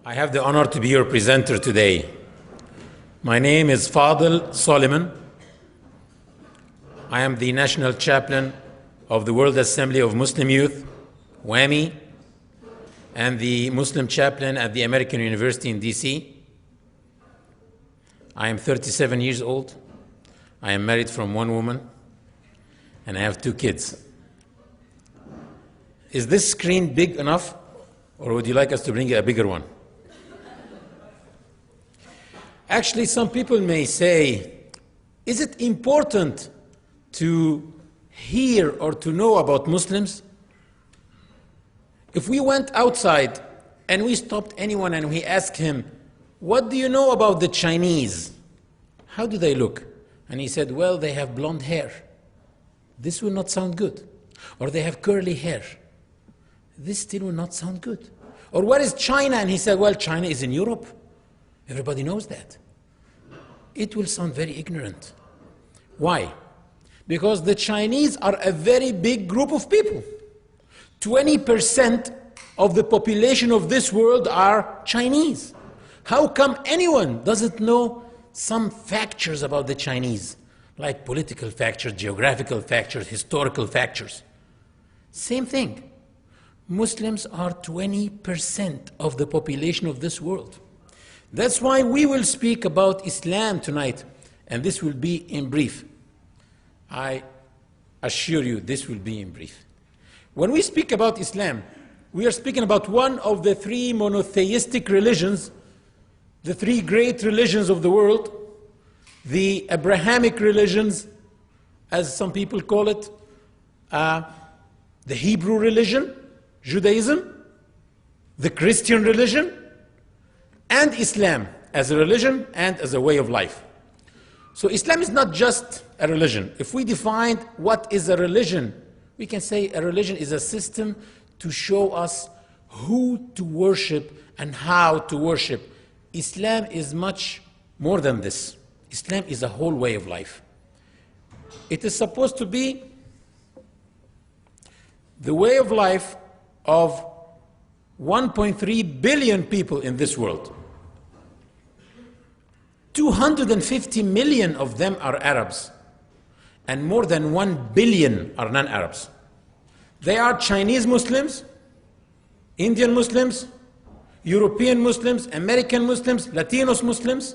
I have the honor to be your presenter today. My name is Fadel Soliman. I am the National Chaplain of the World Assembly of Muslim Youth, WAMI, and the Muslim Chaplain at the American University in DC. I am 37 years old. I am married from one woman, and I have 2 kids. Is this screen big enough, or would you like us to bring a bigger one? Actually, some people may say, is it important to hear or to know about Muslims? If we went outside and we stopped anyone and we asked him, what do you know about the Chinese? How do they look? And he said, well, they have blonde hair. This will not sound good. Or they have curly hair. This still will not sound good. Or where is China? And he said, well, China is in Europe. Everybody knows that. It will sound very ignorant. Why? Because the Chinese are a very big group of people. 20% of the population of this world are Chinese. How come anyone doesn't know some factors about the Chinese, like political factors, geographical factors, historical factors? Same thing. Muslims are 20% of the population of this world. That's why we will speak about Islam tonight, and this will be in brief. I assure you this will be in brief. When we speak about Islam, we are speaking about one of the 3 monotheistic religions, the 3 great religions of the world, the Abrahamic religions, as some people call it, the Hebrew religion, Judaism, the Christian religion, and Islam as a religion and as a way of life. So Islam is not just a religion. If we define what is a religion, we can say a religion is a system to show us who to worship and how to worship. Islam is much more than this. Islam is a whole way of life. It is supposed to be the way of life of 1.3 billion people in this world. 250 million of them are Arabs, and more than 1 billion are non-Arabs. They are Chinese Muslims, Indian Muslims, European Muslims, American Muslims, Latinos Muslims.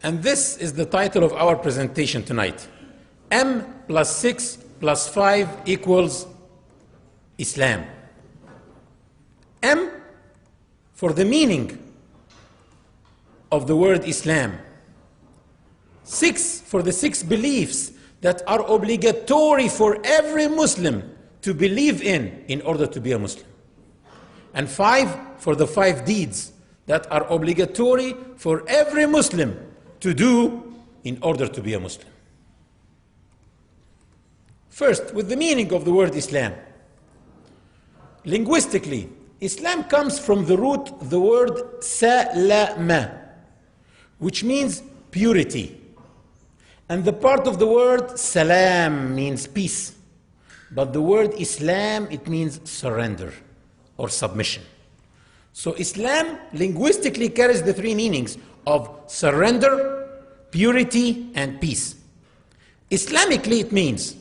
And this is the title of our presentation tonight. M plus 6 plus 5 equals Islam. M for the meaning of the word Islam. 6 for the 6 beliefs that are obligatory for every Muslim to believe in order to be a Muslim. And 5 for the 5 deeds that are obligatory for every Muslim to do in order to be a Muslim. First, with the meaning of the word Islam. Linguistically, Islam comes from the root, the word salama, which means purity. And the part of the word salam means peace. But the word Islam, it means surrender or submission. So Islam linguistically carries the 3 meanings of surrender, purity, and peace. Islamically, it means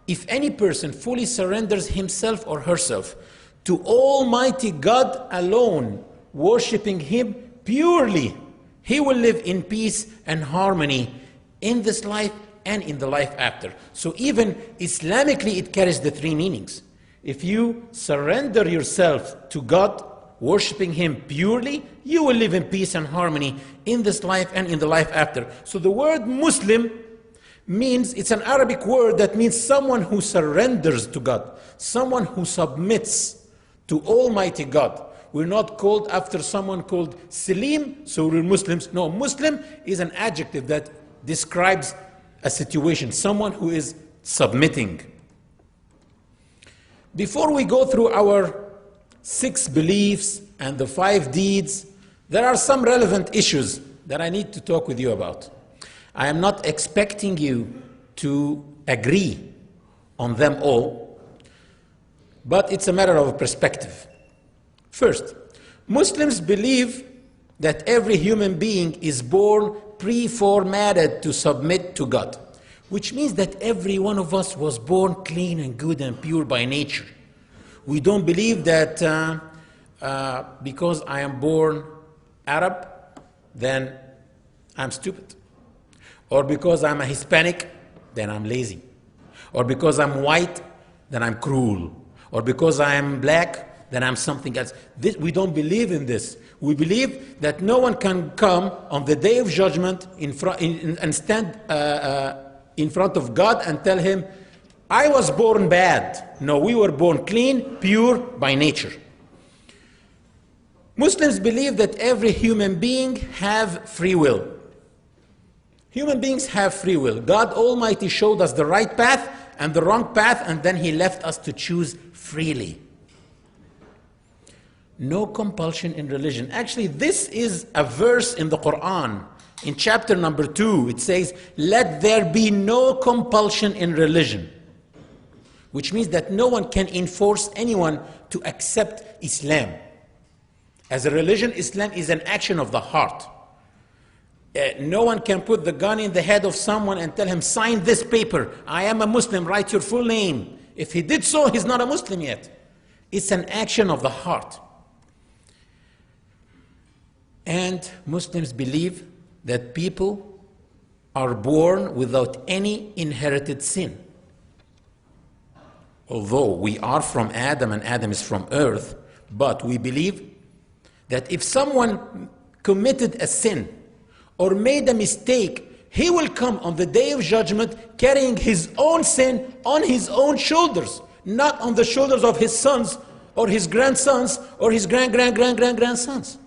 if any person fully surrenders himself or herself to Almighty God alone, worshiping Him purely, he will live in peace and harmony in this life and in the life after. So even Islamically, it carries the 3 meanings. If you surrender yourself to God, worshiping Him purely, you will live in peace and harmony in this life and in the life after. So the word Muslim means, it's an Arabic word that means someone who surrenders to God, someone who submits to Almighty God. We're not called after someone called Salim, so we're Muslims. No, Muslim is an adjective that describes a situation, someone who is submitting. Before we go through our 6 beliefs and the 5 deeds, there are some relevant issues that I need to talk with you about. I am not expecting you to agree on them all, but it's a matter of perspective. First, Muslims believe that every human being is born pre-formatted to submit to God, which means that every one of us was born clean and good and pure by nature. We don't believe that because I am born Arab, then I'm stupid. Or because I'm a Hispanic, then I'm lazy. Or because I'm white, then I'm cruel. Or because I'm black, then I'm something else. We don't believe in this. We believe that no one can come on the day of judgment and stand in front of God and tell him, I was born bad. No, we were born clean, pure by nature. Muslims believe that every human being have free will. Human beings have free will. God Almighty showed us the right path and the wrong path, and then He left us to choose freely. No compulsion in religion. Actually, this is a verse in the Quran. In chapter number 2, it says, let there be no compulsion in religion. Which means that no one can enforce anyone to accept Islam. As a religion, Islam is an action of the heart. No one can put the gun in the head of someone and tell him, sign this paper. I am a Muslim, write your full name. If he did so, he's not a Muslim yet. It's an action of the heart. And Muslims believe that people are born without any inherited sin. Although we are from Adam and Adam is from earth, but we believe that if someone committed a sin or made a mistake, he will come on the day of judgment carrying his own sin on his own shoulders, not on the shoulders of his sons or his grandsons or his grandsons.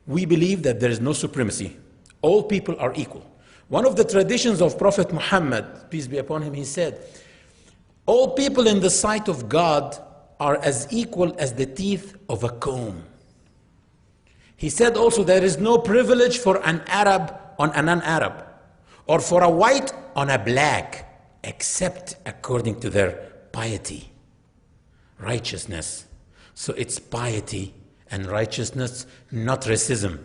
We believe that there is no supremacy. All people are equal. One of the traditions of Prophet Muhammad, peace be upon him, he said, all people in the sight of God are as equal as the teeth of a comb. He said also there is no privilege for an Arab on a non-Arab, or for a white on a black, except according to their piety, righteousness. So it's piety and righteousness, not racism,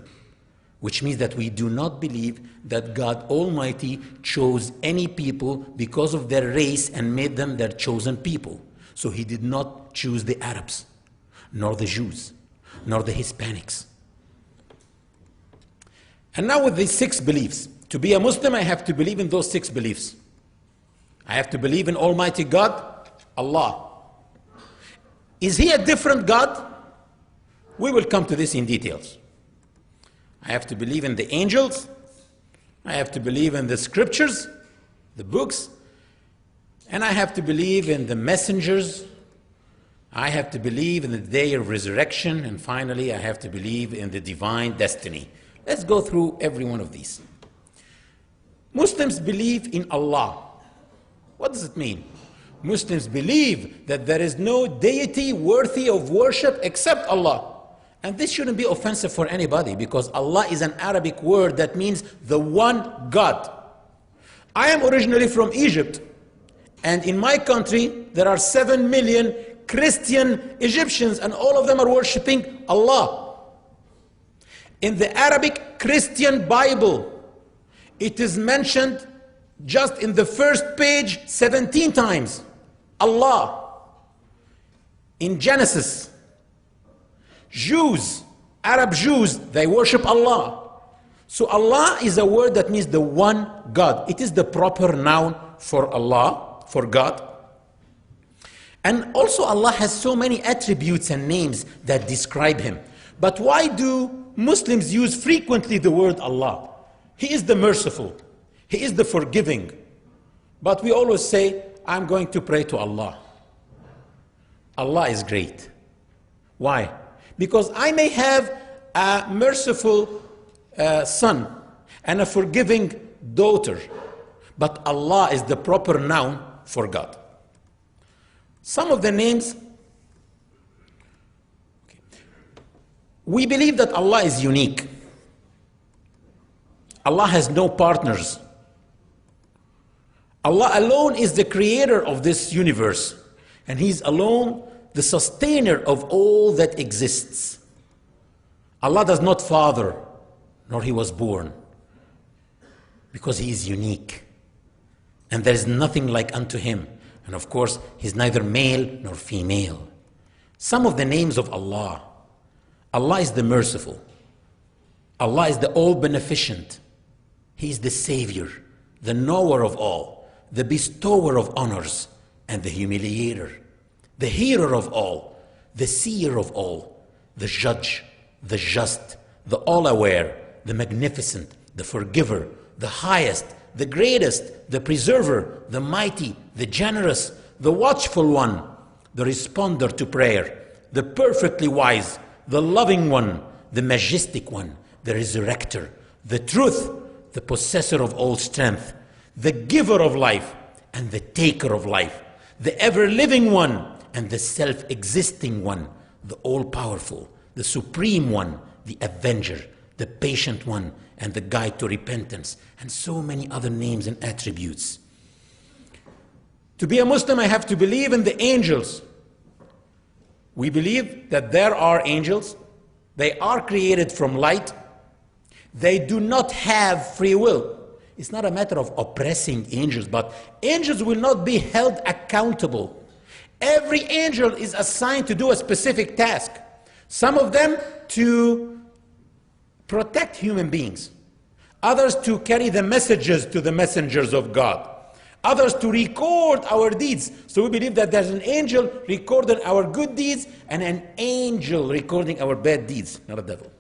which means that we do not believe that God Almighty chose any people because of their race and made them their chosen people. So He did not choose the Arabs, nor the Jews, nor the Hispanics. And now with these 6 beliefs, to be a Muslim, I have to believe in those 6 beliefs. I have to believe in Almighty God, Allah. Is He a different God? We will come to this in details. I have to believe in the angels. I have to believe in the scriptures, the books. And I have to believe in the messengers. I have to believe in the day of resurrection. And finally, I have to believe in the divine destiny. Let's go through every one of these. Muslims believe in Allah. What does it mean? Muslims believe that there is no deity worthy of worship except Allah. And this shouldn't be offensive for anybody, because Allah is an Arabic word that means the one God. I am originally from Egypt, and in my country there are 7 million Christian Egyptians, and all of them are worshipping Allah. In the Arabic Christian Bible, it is mentioned just in the first page 17 times. Allah. In Genesis, Jews, Arab Jews, they worship Allah. So Allah is a word that means the one God. It is the proper noun for Allah, for God. And also Allah has so many attributes and names that describe Him. But why do Muslims use frequently the word Allah? He is the merciful. He is the forgiving. But we always say, I'm going to pray to Allah. Allah is great. Why? Because I may have a merciful son and a forgiving daughter, but Allah is the proper noun for God. Some of the names, we believe that Allah is unique. Allah has no partners. Allah alone is the creator of this universe. And He's alone the sustainer of all that exists. Allah does not father, nor He was born, because He is unique. And there is nothing like unto Him. And of course, He's neither male nor female. Some of the names of Allah. Allah is the merciful. Allah is the all-beneficent. He is the Savior, the knower of all, the bestower of honors, and the humiliator, the hearer of all, the seer of all, the judge, the just, the all-aware, the magnificent, the forgiver, the highest, the greatest, the preserver, the mighty, the generous, the watchful one, the responder to prayer, the perfectly wise, the loving one, the majestic one, the resurrector, the truth, the possessor of all strength, the giver of life and the taker of life, the ever-living one and the self-existing one, the all-powerful, the supreme one, the avenger, the patient one, and the guide to repentance, and so many other names and attributes. To be a Muslim, I have to believe in the angels. We believe that there are angels. They are created from light. They do not have free will. It's not a matter of oppressing angels, but angels will not be held accountable. Every angel is assigned to do a specific task. Some of them to protect human beings. Others to carry the messages to the messengers of God. Others to record our deeds. So we believe that there's an angel recording our good deeds and an angel recording our bad deeds, not a devil.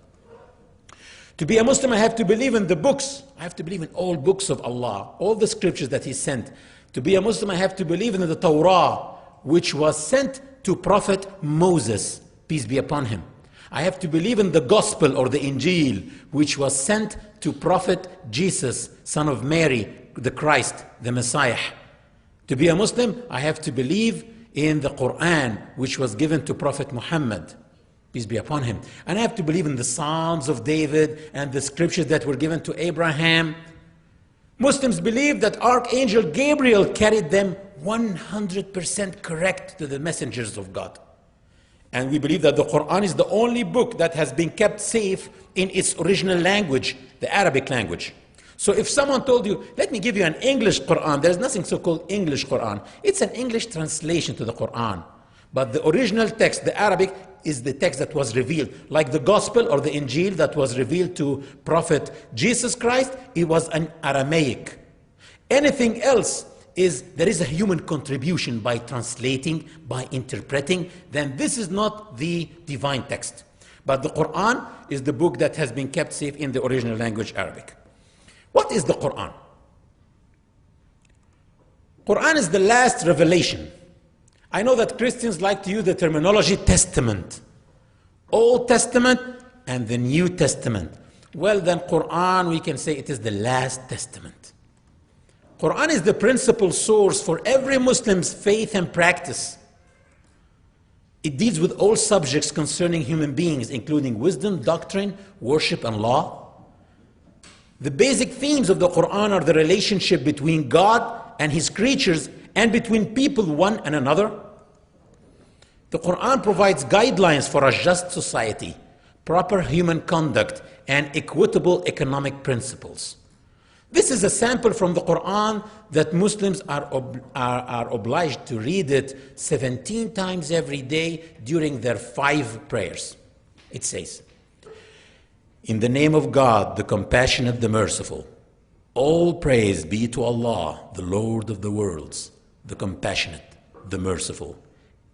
To be a Muslim, I have to believe in the books. I have to believe in all books of Allah, all the scriptures that He sent. To be a Muslim, I have to believe in the Torah, which was sent to Prophet Moses, peace be upon him. I have to believe in the Gospel or the Injil, which was sent to Prophet Jesus, son of Mary, the Christ, the Messiah. To be a Muslim, I have to believe in the Quran, which was given to Prophet Muhammad, peace be upon him. And I have to believe in the Psalms of David and the scriptures that were given to Abraham. Muslims believe that Archangel Gabriel carried them 100% correct to the messengers of God. And we believe that the Quran is the only book that has been kept safe in its original language, the Arabic language. So if someone told you, let me give you an English Quran, there's nothing so-called English Quran. It's an English translation to the Quran. But the original text, the Arabic, is the text that was revealed. Like the Gospel or the Injil that was revealed to Prophet Jesus Christ, it was an Aramaic. Anything else there is a human contribution by translating, by interpreting, then this is not the divine text. But the Quran is the book that has been kept safe in the original language, Arabic. What is the Quran? Quran is the last revelation. I know that Christians like to use the terminology Testament. Old Testament and the New Testament. Well, then Quran, we can say it is the last testament. Quran is the principal source for every Muslim's faith and practice. It deals with all subjects concerning human beings, including wisdom, doctrine, worship, and law. The basic themes of the Quran are the relationship between God and His creatures and between people one and another. The Quran provides guidelines for a just society, proper human conduct, and equitable economic principles. This is a sample from the Quran that Muslims are obliged to read it 17 times every day during their 5 prayers. It says, in the name of God, the compassionate, the merciful, all praise be to Allah, the Lord of the worlds, the compassionate, the merciful,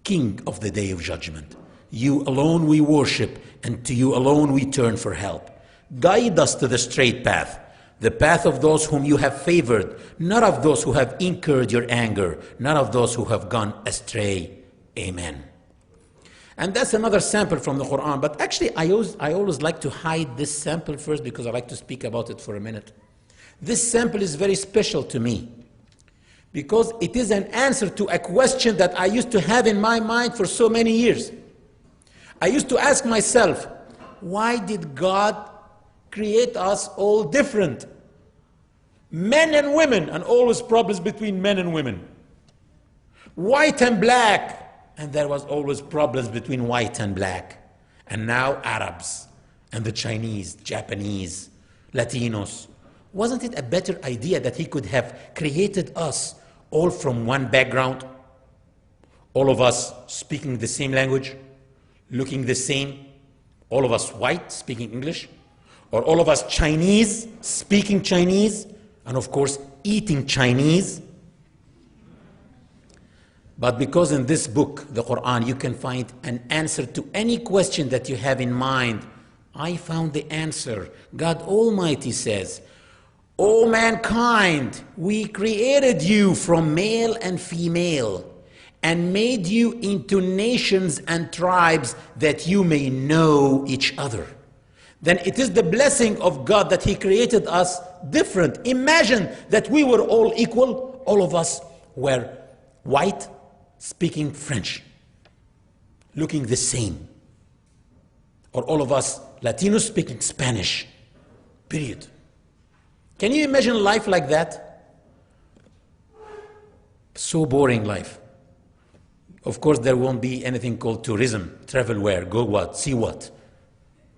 King of the day of judgment. You alone we worship, and to you alone we turn for help. Guide us to the straight path, the path of those whom you have favored, not of those who have incurred your anger, not of those who have gone astray. Amen. And that's another sample from the Quran. But actually, I always like to hide this sample first because I like to speak about it for a minute. This sample is very special to me because it is an answer to a question that I used to have in my mind for so many years. I used to ask myself, why did God create us all different? Men and women, and always problems between men and women. White and black, And there was always problems between white and black. And now Arabs and the Chinese, Japanese, Latinos. Wasn't it a better idea that he could have created us all from one background? All of us speaking the same language, looking the same, all of us white speaking English, or all of us Chinese speaking Chinese, and of course eating Chinese. But because in this book, the Quran, you can find an answer to any question that you have in mind, I found the answer. God Almighty says, O mankind, we created you from male and female and made you into nations and tribes that you may know each other. Then it is the blessing of God that He created us different. Imagine that we were all equal. All of us were white, speaking French, looking the same. Or all of us Latinos speaking Spanish, period. Can you imagine life like that? So boring life. Of course, there won't be anything called tourism, travel where, go what, see what.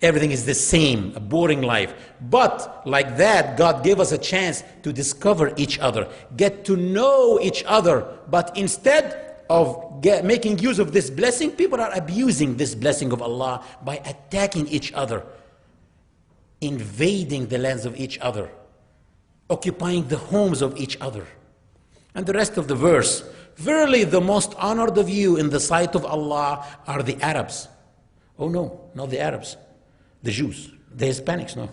Everything is the same, a boring life. But like that, God gave us a chance to discover each other, get to know each other. But instead of making use of this blessing, people are abusing this blessing of Allah by attacking each other, invading the lands of each other, occupying the homes of each other. And the rest of the verse, verily the most honored of you in the sight of Allah are the Arabs. Oh no, not the Arabs, the Jews, the Hispanics, no.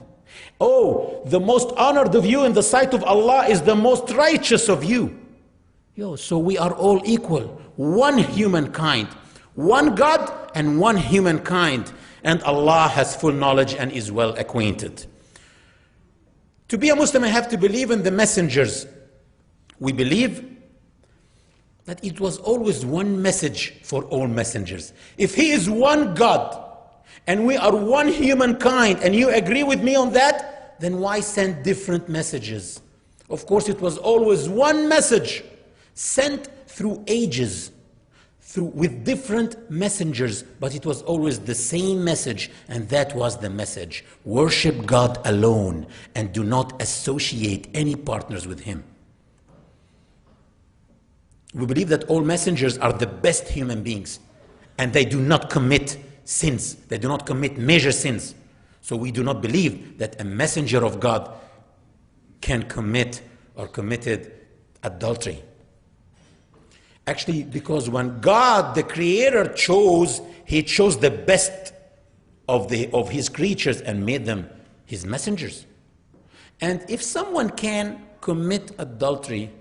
Oh, the most honored of you in the sight of Allah is the most righteous of you. So we are all equal, one humankind, one God and one humankind, and Allah has full knowledge and is well acquainted. To be a Muslim, I have to believe in the messengers. We believe that it was always one message for all messengers. If He is one God and we are one humankind, and you agree with me on that, then why send different messages? Of course, it was always one message sent through ages, with different messengers, but it was always the same message, and that was the message: worship God alone and do not associate any partners with Him. We believe that all messengers are the best human beings, and they do not commit sins. They do not commit major sins. So we do not believe that a messenger of God can commit or committed adultery. Actually, because when God, the Creator, chose, He chose the best of His creatures and made them His messengers. And if someone can commit adultery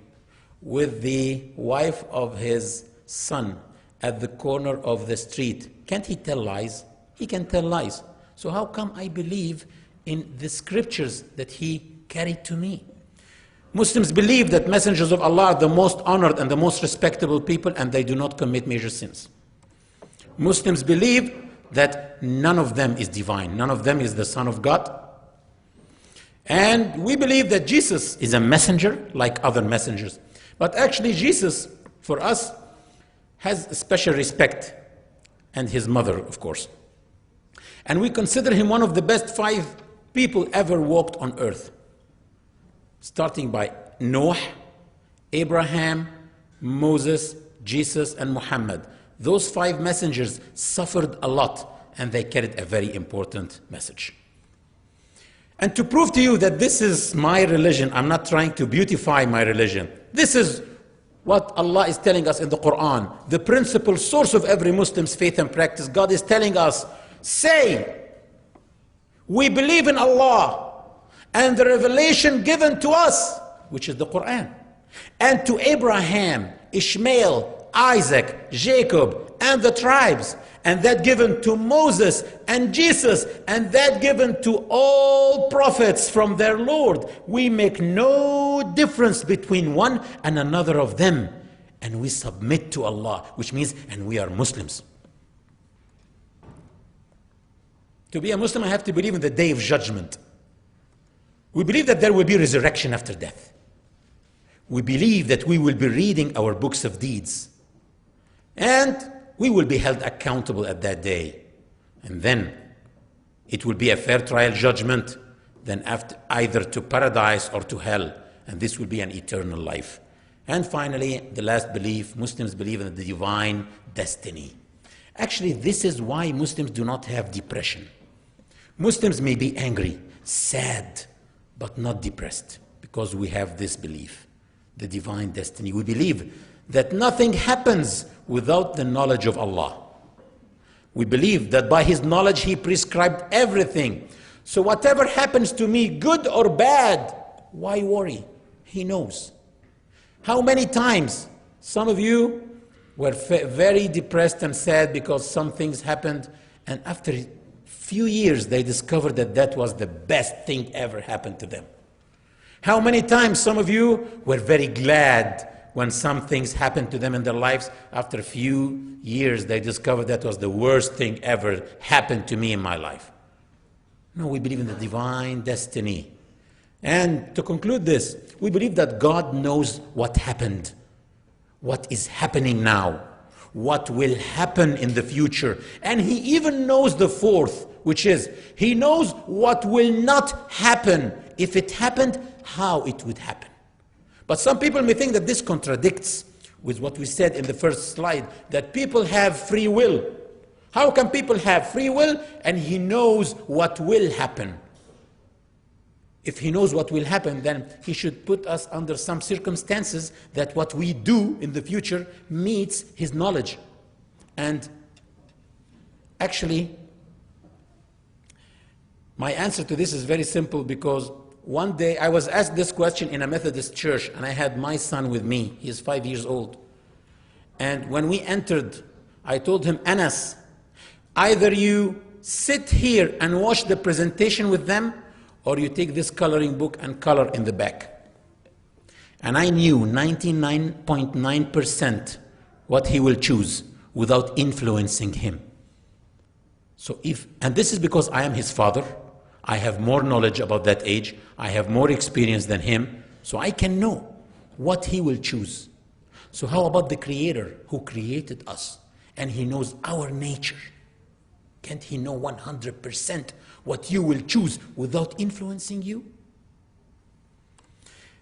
with the wife of his son at the corner of the street, can't he tell lies? He can tell lies. So how come I believe in the scriptures that he carried to me? Muslims believe that messengers of Allah are the most honored and the most respectable people, and they do not commit major sins. Muslims believe that none of them is divine. None of them is the Son of God. And we believe that Jesus is a messenger like other messengers. But actually Jesus, for us, has a special respect, and his mother, of course. And we consider him one of the best 5 people ever walked on earth. Starting by Noah, Abraham, Moses, Jesus, and Muhammad. Those 5 messengers suffered a lot, and they carried a very important message. And to prove to you that this is my religion, I'm not trying to beautify my religion. This is what Allah is telling us in the Quran, the principal source of every Muslim's faith and practice. God is telling us, say, we believe in Allah and the revelation given to us, which is the Quran, and to Abraham, Ishmael, Isaac, Jacob, and the tribes, and that given to Moses and Jesus, and that given to all prophets from their Lord. We make no difference between one and another of them, and we submit to Allah, which means, and we are Muslims. To be a Muslim, I have to believe in the day of judgment. We believe that there will be resurrection after death. We believe that we will be reading our books of deeds. And we will be held accountable at that day. And then it will be a fair trial judgment, then after either to paradise or to hell. And this will be an eternal life. And finally, the last belief, Muslims believe in the divine destiny. Actually, this is why Muslims do not have depression. Muslims may be angry, sad, but not depressed, because we have this belief, the divine destiny. We believe that nothing happens without the knowledge of Allah. We believe that by His knowledge He prescribed everything. So whatever happens to me, good or bad, why worry? He knows. How many times some of you were very depressed and sad because some things happened, and after a few years they discovered that that was the best thing ever happened to them? How many times some of you were very glad when some things happened to them in their lives? After a few years they discovered that was the worst thing ever happened to me in my life. No, we believe in the divine destiny. And to conclude this, we believe that God knows what happened, what is happening now, what will happen in the future. And He even knows the fourth, which is, He knows what will not happen. If it happened, how it would happen. But some people may think that this contradicts with what we said in the first slide, that people have free will. How can people have free will and He knows what will happen? If He knows what will happen, then He should put us under some circumstances that what we do in the future meets His knowledge. And actually, my answer to this is very simple, because one day I was asked this question in a Methodist church, and I had my son with me. He is 5 years old. And when we entered, I told him, Anas, either you sit here and watch the presentation with them, or you take this coloring book and color in the back. And I knew 99.9% what he will choose without influencing him. So and this is because I am his father. I have more knowledge about that age. I have more experience than him. So I can know what he will choose. So how about the Creator who created us? And He knows our nature. Can't He know 100% what you will choose without influencing you?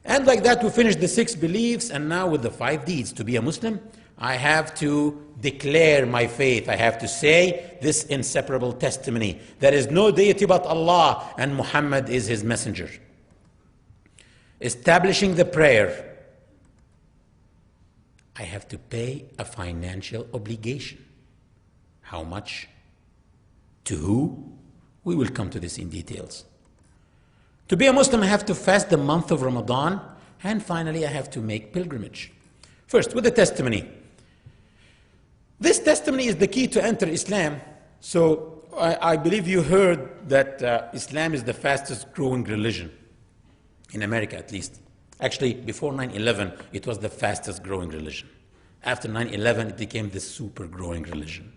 And like that, we finished the 6 beliefs, and now with the 5 deeds. To be a Muslim, I have to declare my faith. I have to say this inseparable testimony. There is no deity but Allah, and Muhammad is His messenger. Establishing the prayer. I have to pay a financial obligation. How much? To who? We will come to this in details. To be a Muslim, I have to fast the month of Ramadan, and finally I have to make pilgrimage. First, with the testimony. This testimony is the key to enter Islam. So I believe you heard that Islam is the fastest growing religion, in America at least. Actually, before 9/11, it was the fastest growing religion. After 9/11, it became the super growing religion.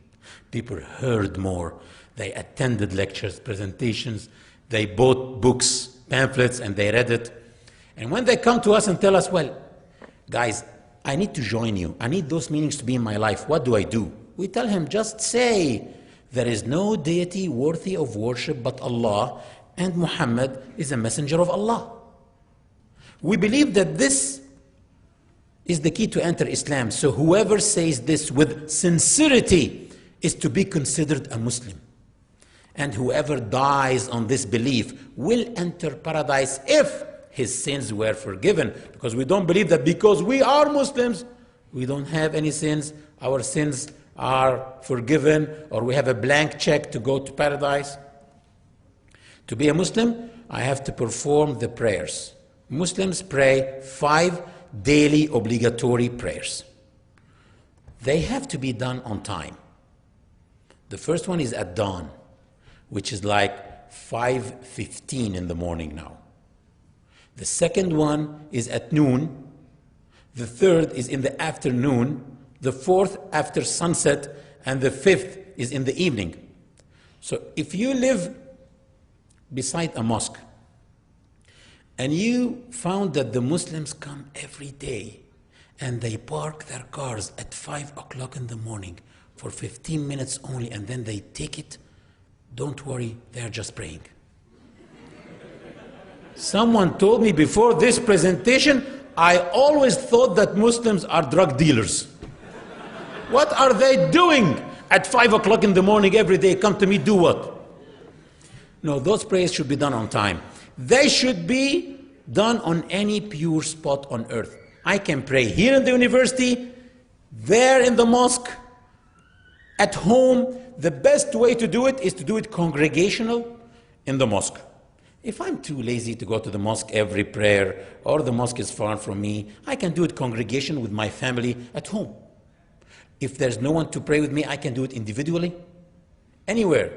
People heard more. They attended lectures, presentations. They bought books, pamphlets, and they read it. And when they come to us and tell us, well, guys, I need to join you. I need those meanings to be in my life. What do I do? We tell him, just say, there is no deity worthy of worship but Allah, and Muhammad is a messenger of Allah. We believe that this is the key to enter Islam. So whoever says this with sincerity is to be considered a Muslim. And whoever dies on this belief will enter paradise if his sins were forgiven. Because we don't believe that because we are Muslims, we don't have any sins, our sins are forgiven, or we have a blank check to go to paradise. To be a Muslim, I have to perform the prayers. Muslims pray 5 daily obligatory prayers. They have to be done on time. The first one is at dawn, which is like 5:15 in the morning now. The second one is at noon. The third is in the afternoon. The fourth after sunset. And the fifth is in the evening. So if you live beside a mosque and you found that the Muslims come every day and they park their cars at 5 o'clock in the morning, for 15 minutes only, and then they take it. Don't worry, they're just praying. Someone told me before this presentation, I always thought that Muslims are drug dealers. What are they doing at 5 o'clock in the morning every day? Come to me, do what? No, those prayers should be done on time. They should be done on any pure spot on earth. I can pray here in the university, there in the mosque, at home. The best way to do it is to do it congregational in the mosque. If I'm too lazy to go to the mosque every prayer, or the mosque is far from me, I can do it congregation with my family at home. If there's no one to pray with me, I can do it individually, anywhere.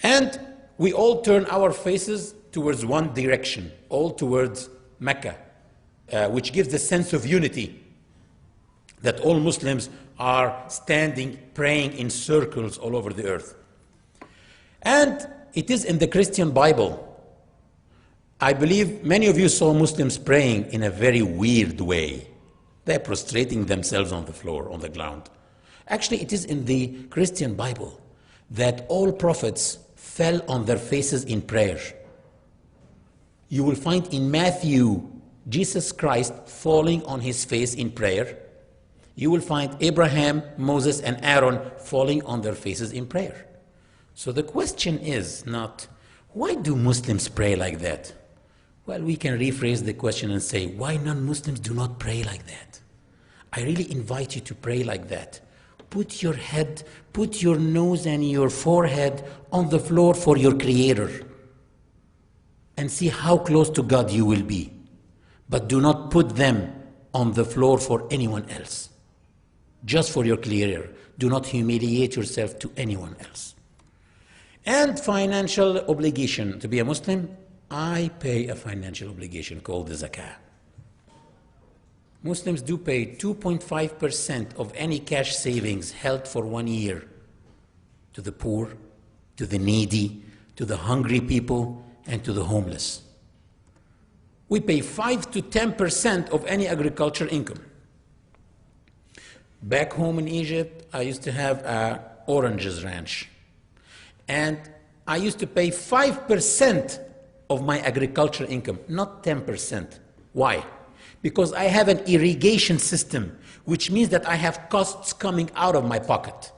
And we all turn our faces towards one direction, all towards Mecca, which gives the sense of unity, that all Muslims are standing, praying in circles all over the earth. And it is in the Christian Bible. I believe many of you saw Muslims praying in a very weird way. They're prostrating themselves on the floor, on the ground. Actually, it is in the Christian Bible that all prophets fell on their faces in prayer. You will find in Matthew, Jesus Christ falling on his face in prayer. You will find Abraham, Moses, and Aaron falling on their faces in prayer. So the question is not, why do Muslims pray like that? Well, we can rephrase the question and say, why non-Muslims do not pray like that? I really invite you to pray like that. Put your head, put your nose and your forehead on the floor for your Creator, and see how close to God you will be. But do not put them on the floor for anyone else. Just for your Creator. Do not humiliate yourself to anyone else. And financial obligation. To be a Muslim, I pay a financial obligation called the zakah. Muslims do pay 2.5% of any cash savings held for 1 year to the poor, to the needy, to the hungry people, and to the homeless. We pay 5 to 10% of any agriculture income. Back home in Egypt, I used to have an oranges ranch. And I used to pay 5% of my agriculture income, not 10%. Why? Because I have an irrigation system, which means that I have costs coming out of my pocket.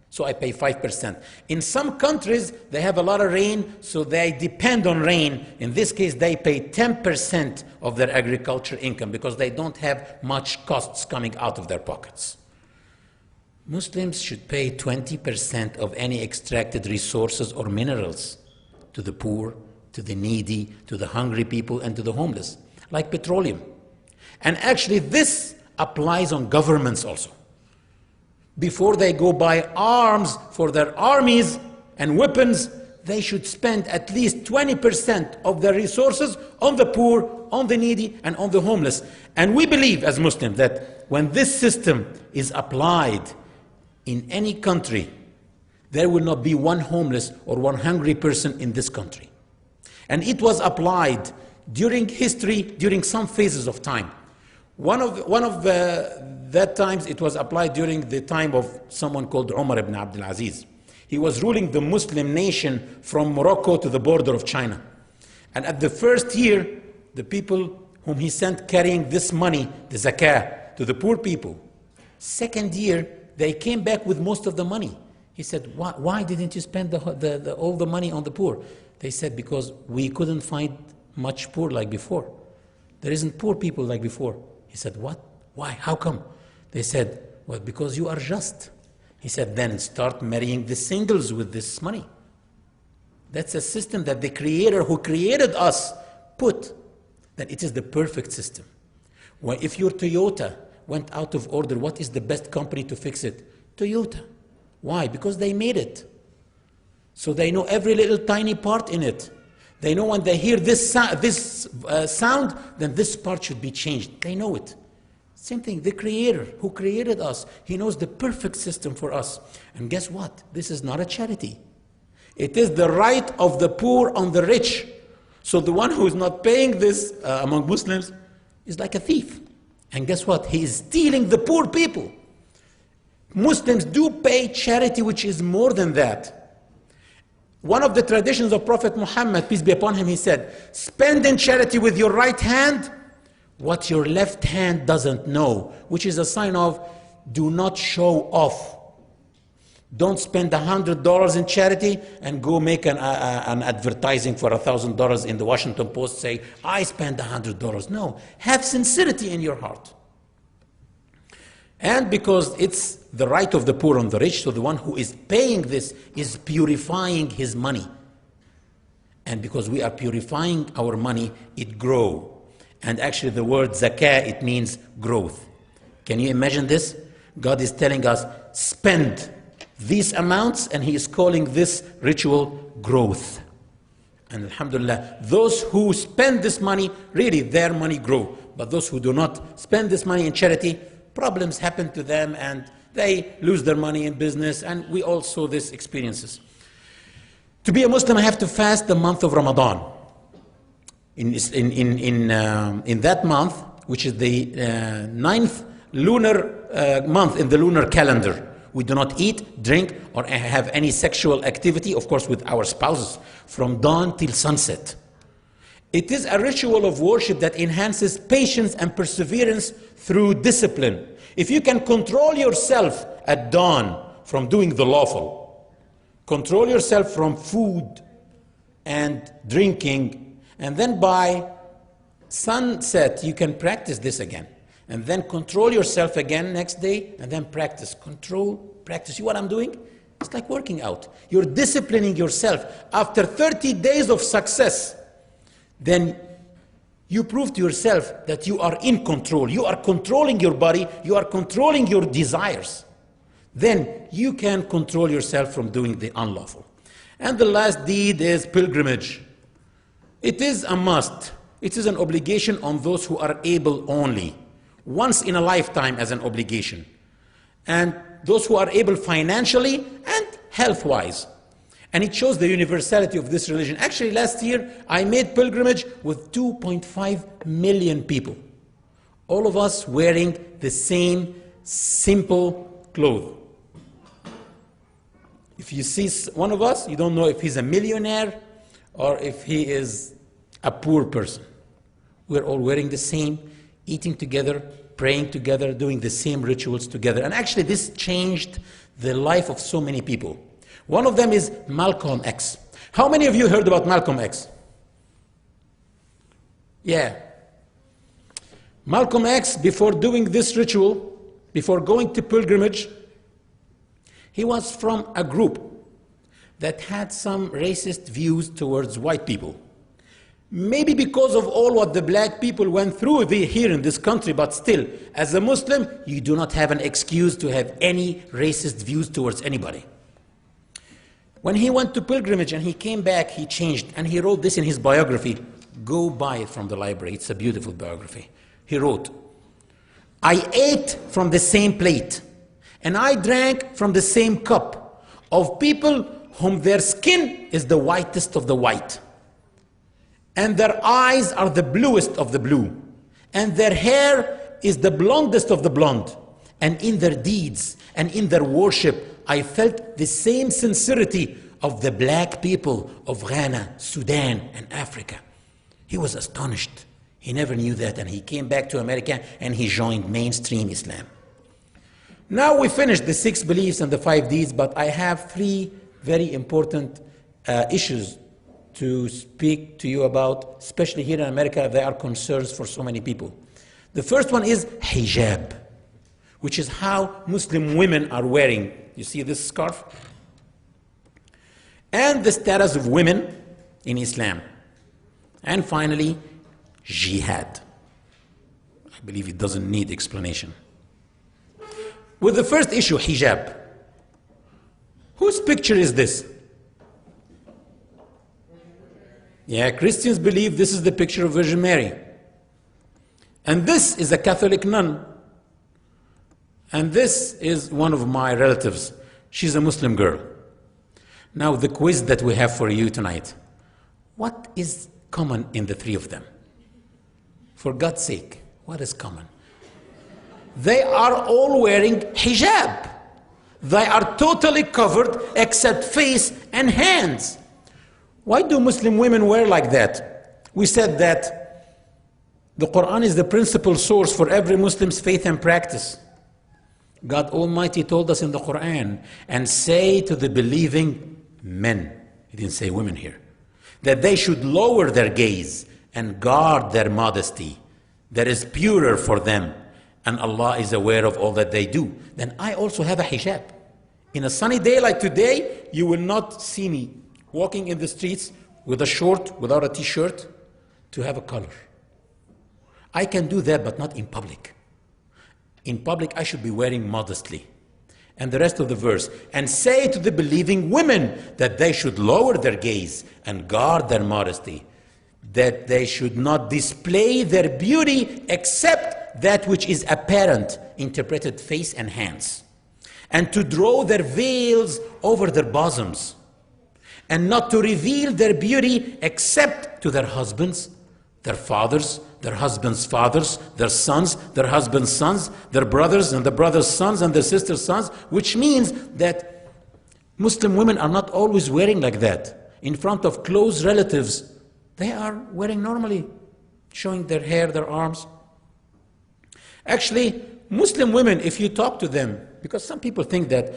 So I pay 5%. In some countries, they have a lot of rain, so they depend on rain. In this case, they pay 10% of their agriculture income because they don't have much costs coming out of their pockets. Muslims should pay 20% of any extracted resources or minerals to the poor, to the needy, to the hungry people, and to the homeless, like petroleum. And actually, this applies on governments also. Before they go buy arms for their armies and weapons, they should spend at least 20% of their resources on the poor, on the needy, and on the homeless. And we believe as Muslims that when this system is applied in any country, there will not be one homeless or one hungry person in this country. And it was applied during history, during some phases of time. One of that times it was applied during the time of someone called Umar ibn Abdul Aziz. He was ruling the Muslim nation from Morocco to the border of China. And at the first year, the people whom he sent carrying this money, the zakah, to the poor people. Second year, they came back with most of the money. He said, why didn't you spend all the money on the poor? They said, because we couldn't find much poor like before. There isn't poor people like before. He said, what? Why? How come? They said, well, because you are just. He said, then start marrying the singles with this money. That's a system that the Creator who created us put, that it is the perfect system. Well, if your Toyota went out of order, what is the best company to fix it? Toyota. Why? Because they made it. So they know every little tiny part in it. They know when they hear this sound, then this part should be changed. They know it. Same thing, the Creator who created us, He knows the perfect system for us. And guess what? This is not a charity. It is the right of the poor on the rich. So the one who is not paying this among Muslims is like a thief. And guess what? He is stealing the poor people. Muslims do pay charity which is more than that. One of the traditions of Prophet Muhammad, peace be upon him, he said, spend in charity with your right hand what your left hand doesn't know, which is a sign of do not show off. Don't spend $100 in charity and go make an advertising for $1,000 in the Washington Post, say, I spent $100. No, have sincerity in your heart. And because it's the right of the poor on the rich, so the one who is paying this is purifying his money. And because we are purifying our money, it grows. And actually the word zakah, it means growth. Can you imagine this? God is telling us, spend these amounts, and he is calling this ritual growth. And alhamdulillah, those who spend this money, really their money grow. But those who do not spend this money in charity, problems happen to them and they lose their money in business, and we all saw these experiences. To be a Muslim, I have to fast the month of Ramadan. In that month, which is the 9th lunar month in the lunar calendar, we do not eat, drink, or have any sexual activity, of course with our spouses, from dawn till sunset. It is a ritual of worship that enhances patience and perseverance through discipline. If you can control yourself at dawn from doing the lawful, control yourself from food and drinking, and then by sunset you can practice this again. And then control yourself again next day, and then practice. Control, practice. See what I'm doing? It's like working out. You're disciplining yourself. After 30 days of success, then you prove to yourself that you are in control. You are controlling your body. You are controlling your desires. Then you can control yourself from doing the unlawful. And the last deed is pilgrimage. It is a must. It is an obligation on those who are able only. Once in a lifetime as an obligation. And those who are able financially and health-wise. And it shows the universality of this religion. Actually, last year, I made pilgrimage with 2.5 million people. All of us wearing the same simple clothes. If you see one of us, you don't know if he's a millionaire or if he is a poor person. We're all wearing the same, eating together, praying together, doing the same rituals together. And actually this changed the life of so many people. One of them is Malcolm X. How many of you heard about Malcolm X? Yeah. Malcolm X, before doing this ritual, before going to pilgrimage, he was from a group that had some racist views towards white people. Maybe because of all what the black people went through here in this country, but still, as a Muslim, you do not have an excuse to have any racist views towards anybody. When he went to pilgrimage and he came back, he changed, and he wrote this in his biography. Go buy it from the library. It's a beautiful biography. He wrote, I ate from the same plate, and I drank from the same cup of people whom their skin is the whitest of the white. And their eyes are the bluest of the blue, and their hair is the blondest of the blonde. And in their deeds and in their worship, I felt the same sincerity of the black people of Ghana, Sudan, and Africa. He was astonished. He never knew that, and he came back to America and he joined mainstream Islam. Now we finished the 6 beliefs and the 5 deeds, but I have 3 very important issues to speak to you about, especially here in America. They are concerns for so many people. The first one is hijab, which is how Muslim women are wearing. You see this scarf? And the status of women in Islam. And finally, jihad. I believe it doesn't need explanation. With the first issue, hijab. Whose picture is this? Yeah, Christians believe this is the picture of Virgin Mary. And this is a Catholic nun. And this is one of my relatives. She's a Muslim girl. Now the quiz that we have for you tonight. What is common in the 3 of them? For God's sake, what is common? They are all wearing hijab. They are totally covered except face and hands. Why do Muslim women wear like that? We said that the Quran is the principal source for every Muslim's faith and practice. God Almighty told us in the Quran, and say to the believing men, he didn't say women here, that they should lower their gaze and guard their modesty. That is purer for them, and Allah is aware of all that they do. Then I also have a hijab. In a sunny day like today, you will not see me walking in the streets with a short, without a t-shirt, to have a color. I can do that, but not in public. In public, I should be wearing modestly. And the rest of the verse, and say to the believing women that they should lower their gaze and guard their modesty, that they should not display their beauty except that which is apparent, interpreted face and hands, and to draw their veils over their bosoms, and not to reveal their beauty except to their husbands, their fathers, their husbands' fathers, their sons, their husbands' sons, their brothers and their brothers' sons and their sisters' sons, which means that Muslim women are not always wearing like that. In front of close relatives, they are wearing normally, showing their hair, their arms. Actually, Muslim women, if you talk to them, because some people think that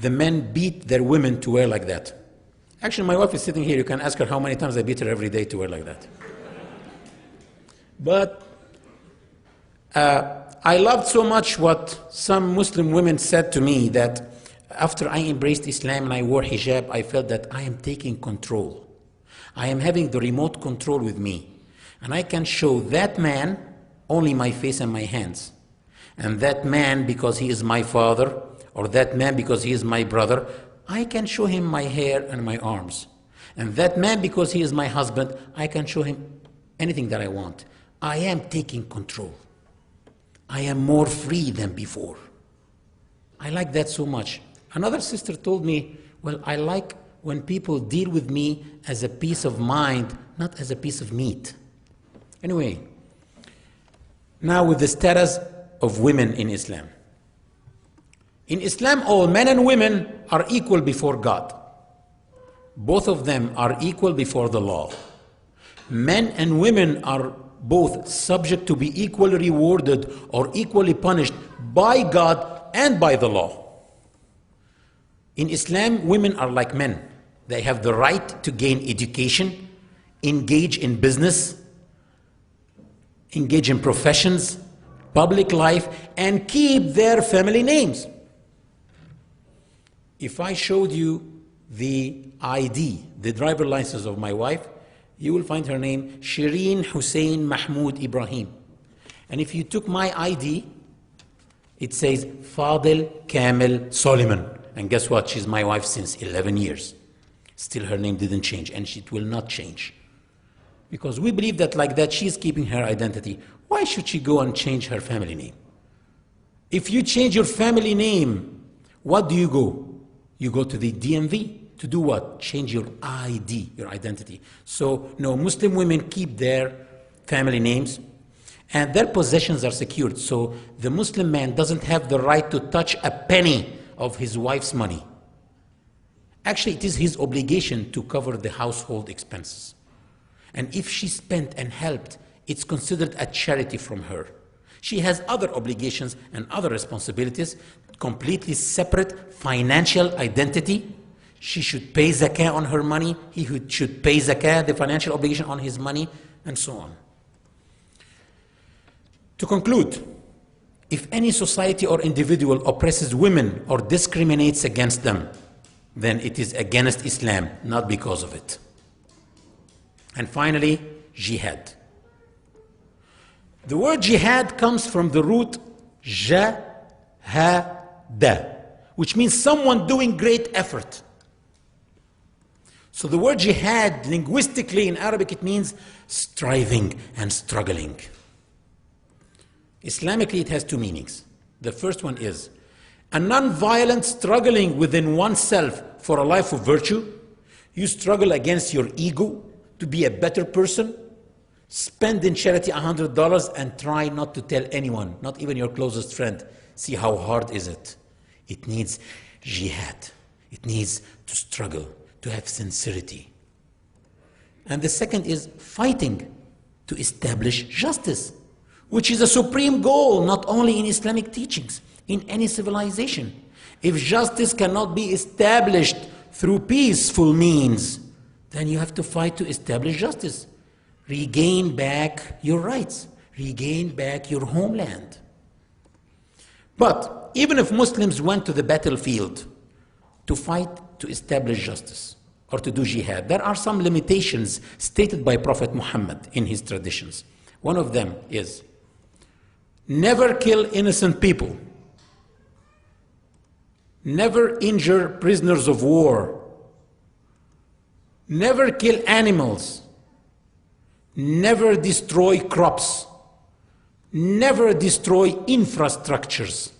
the men beat their women to wear like that. Actually, my wife is sitting here. You can ask her how many times I beat her every day to wear like that. But I loved so much what some Muslim women said to me, that after I embraced Islam and I wore hijab, I felt that I am taking control. I am having the remote control with me. And I can show that man only my face and my hands. And that man, because he is my father, or that man because he is my brother, I can show him my hair and my arms. And that man, because he is my husband, I can show him anything that I want. I am taking control. I am more free than before. I like that so much. Another sister told me, well, I like when people deal with me as a piece of mind, not as a piece of meat. Anyway, now with the status of women in Islam. In Islam, all men and women are equal before God. Both of them are equal before the law. Men and women are both subject to be equally rewarded or equally punished by God and by the law. In Islam, women are like men. They have the right to gain education, engage in business, engage in professions, public life, and keep their family names. If I showed you the ID, the driver license of my wife, you will find her name Shireen Hussein Mahmoud Ibrahim. And if you took my ID, it says Fadel Kamel Soliman. And guess what? She's my wife since 11 years. Still her name didn't change, and it will not change. Because we believe that like that, she's keeping her identity. Why should she go and change her family name? If you change your family name, what do you go? You go to the DMV. To do what? Change your ID, your identity. So, no, Muslim women keep their family names and their possessions are secured. So the Muslim man doesn't have the right to touch a penny of his wife's money. Actually, it is his obligation to cover the household expenses. And if she spent and helped, it's considered a charity from her. She has other obligations and other responsibilities, completely separate financial identity. She should pay zakah on her money. He should pay zakah, the financial obligation, on his money, and so on. To conclude, if any society or individual oppresses women or discriminates against them, then it is against Islam, not because of it. And finally, jihad. The word jihad comes from the root jahada, which means someone doing great effort. So the word jihad, linguistically in Arabic, it means striving and struggling. Islamically, it has two meanings. The first one is a non-violent struggling within oneself for a life of virtue. You struggle against your ego to be a better person. Spend in charity $100 and try not to tell anyone, not even your closest friend. See how hard is it. It needs jihad. It needs to struggle, to have sincerity. And the second is fighting to establish justice, which is a supreme goal not only in Islamic teachings, in any civilization. If justice cannot be established through peaceful means, then you have to fight to establish justice. Regain back your rights. Regain back your homeland. But even if Muslims went to the battlefield to fight to establish justice or to do jihad, there are some limitations stated by Prophet Muhammad in his traditions. One of them is never kill innocent people. Never injure prisoners of war. Never kill animals. Never destroy crops. Never destroy infrastructures.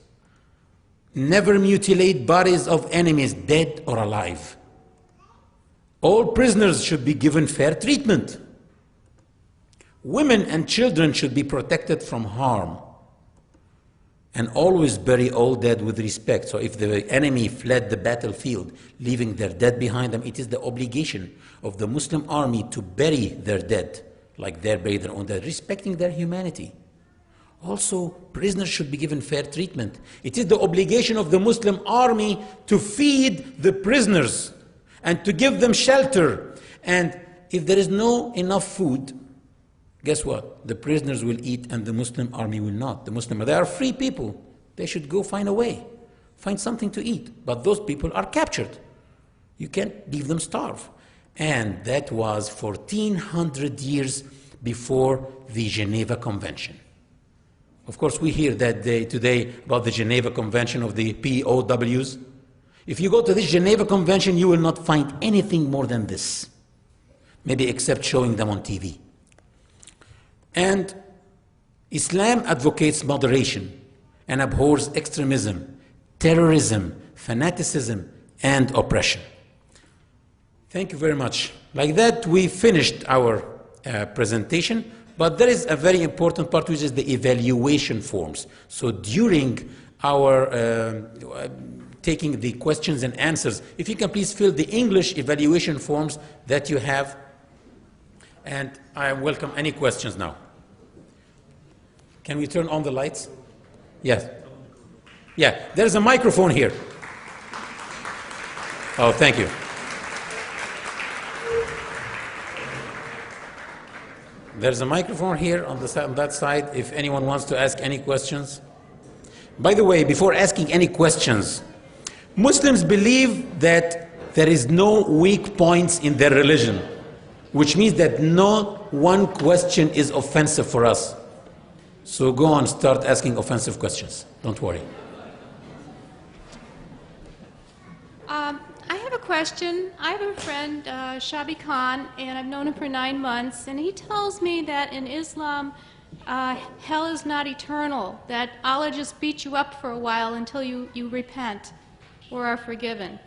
Never mutilate bodies of enemies, dead or alive. All prisoners should be given fair treatment. Women and children should be protected from harm. And always bury all dead with respect. So if the enemy fled the battlefield, leaving their dead behind them, it is the obligation of the Muslim army to bury their dead, like they bury their own dead, respecting their humanity. Also, prisoners should be given fair treatment. It is the obligation of the Muslim army to feed the prisoners and to give them shelter. And if there is no enough food, guess what? The prisoners will eat and the Muslim army will not. They are free people. They should go find a way, find something to eat. But those people are captured. You can't leave them starve. And that was 1400 years before the Geneva Convention. Of course, we hear that today about the Geneva Convention of the POWs. If you go to this Geneva Convention, you will not find anything more than this, maybe except showing them on TV. And Islam advocates moderation and abhors extremism, terrorism, fanaticism, and oppression. Thank you very much. Like that, we finished our presentation, but there is a very important part, which is the evaluation forms. So during our taking the questions and answers, if you can please fill the English evaluation forms that you have, and I welcome any questions now. Can we turn on the lights? Yes. Yeah, there's a microphone here. Oh, thank you. There's a microphone here on that side if anyone wants to ask any questions. By the way, before asking any questions, Muslims believe that there is no weak points in their religion, which means that no one question is offensive for us. So go on, start asking offensive questions. Don't worry. I have a question. I have a friend, Shabi Khan, and I've known him for 9 months, and he tells me that in Islam, hell is not eternal, that Allah just beats you up for a while until you repent or are forgiven.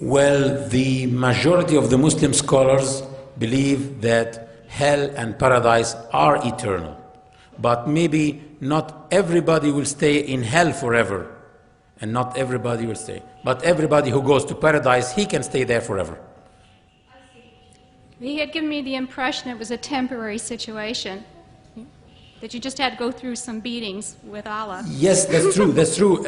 Well, the majority of the Muslim scholars believe that hell and paradise are eternal. But maybe not everybody will stay in hell forever. And not everybody will stay. But everybody who goes to paradise, he can stay there forever. He had given me the impression it was a temporary situation, that you just had to go through some beatings with Allah. Yes, that's true, that's true.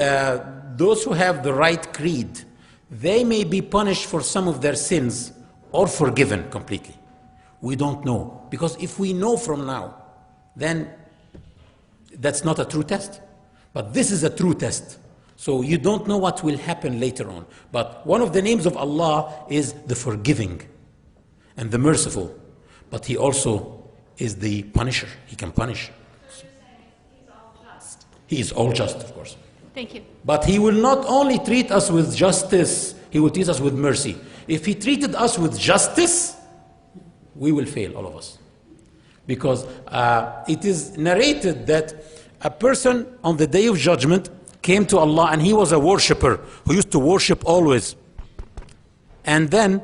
Those who have the right creed, they may be punished for some of their sins or forgiven completely. We don't know. Because if we know from now, then that's not a true test. But this is a true test. So you don't know what will happen later on. But one of the names of Allah is the forgiving and the merciful. But He also is the punisher. He can punish. He's all just. He is all just, of course. Thank you. But He will not only treat us with justice, He will treat us with mercy. If He treated us with justice, we will fail, all of us. Because it is narrated that a person on the Day of Judgment came to Allah and he was a worshipper who used to worship always. And then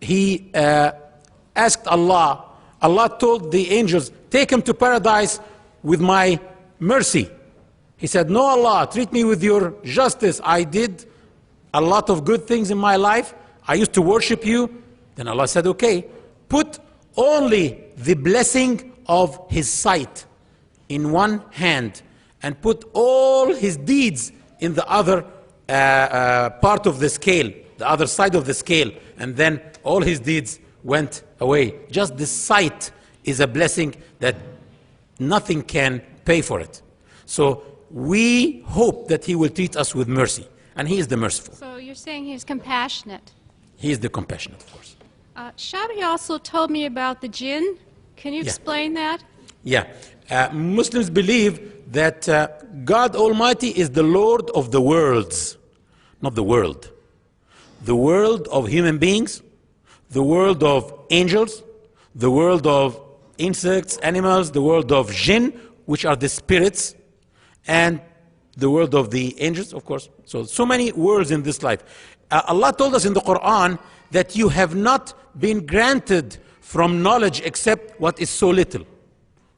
he asked Allah. Allah told the angels, take him to paradise with my mercy. He said, no, Allah, treat me with your justice. I did a lot of good things in my life. I used to worship you. Then Allah said, okay, put only the blessing of his sight in one hand and put all his deeds in the other part of the scale, the other side of the scale, and then all his deeds went away. Just the sight is a blessing that nothing can pay for it. So we hope that he will treat us with mercy, and he is the merciful. So you're saying he's compassionate. He is the compassionate, of course. Shabi also told me about the jinn. Can you explain that? Yeah. Muslims believe that God Almighty is the Lord of the worlds, not the world. The world of human beings, the world of angels, the world of insects, animals, the world of jinn, which are the spirits, and the world of the angels, of course. So many worlds in this life. Allah told us in the Quran that you have not been granted from knowledge except what is so little.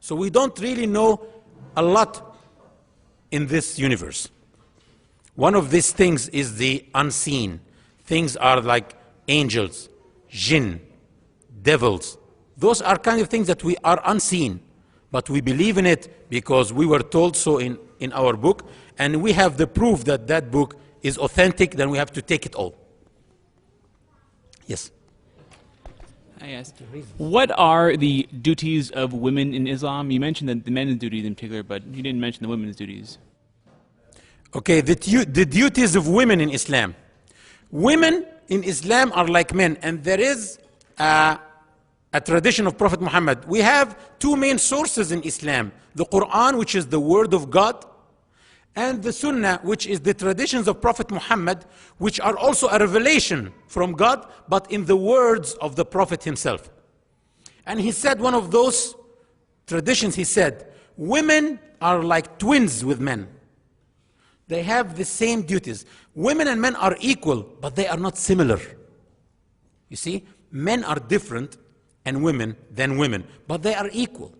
So we don't really know a lot in this universe. One of these things is the unseen. Things are like angels, jinn, devils. Those are kind of things that we are unseen, but we believe in it because we were told so in our book, and we have the proof that that book is authentic. Then we have to take it all. Yes. Yes. What are the duties of women in Islam? You mentioned the men's duties in particular, but you didn't mention the women's duties. Okay, the duties of women in Islam. Women in Islam are like men, and there is a tradition of Prophet Muhammad. We have two main sources in Islam: the Quran, which is the word of God, and the Sunnah, which is the traditions of Prophet Muhammad, which are also a revelation from God, but in the words of the Prophet himself. And he said, one of those traditions, he said, women are like twins with men. They have the same duties. Women and men are equal, but they are not similar. You see, men are different and women than women, but they are equal.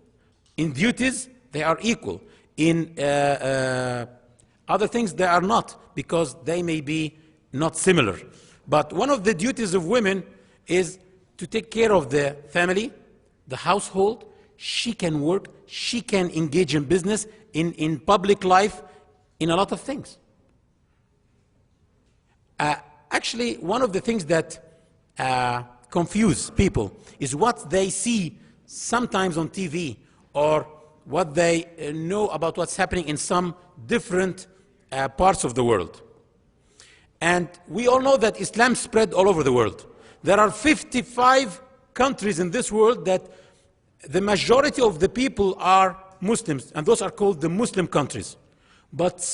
In duties, they are equal. In other things, they are not, because they may be not similar. But one of the duties of women is to take care of the family, the household. She can work, she can engage in business, in public life, in a lot of things. Actually, one of the things that confuse people is what they see sometimes on TV, or what they know about what's happening in some different parts of the world. And we all know that Islam spread all over the world. There are 55 countries in this world that the majority of the people are Muslims, and those are called the Muslim countries. But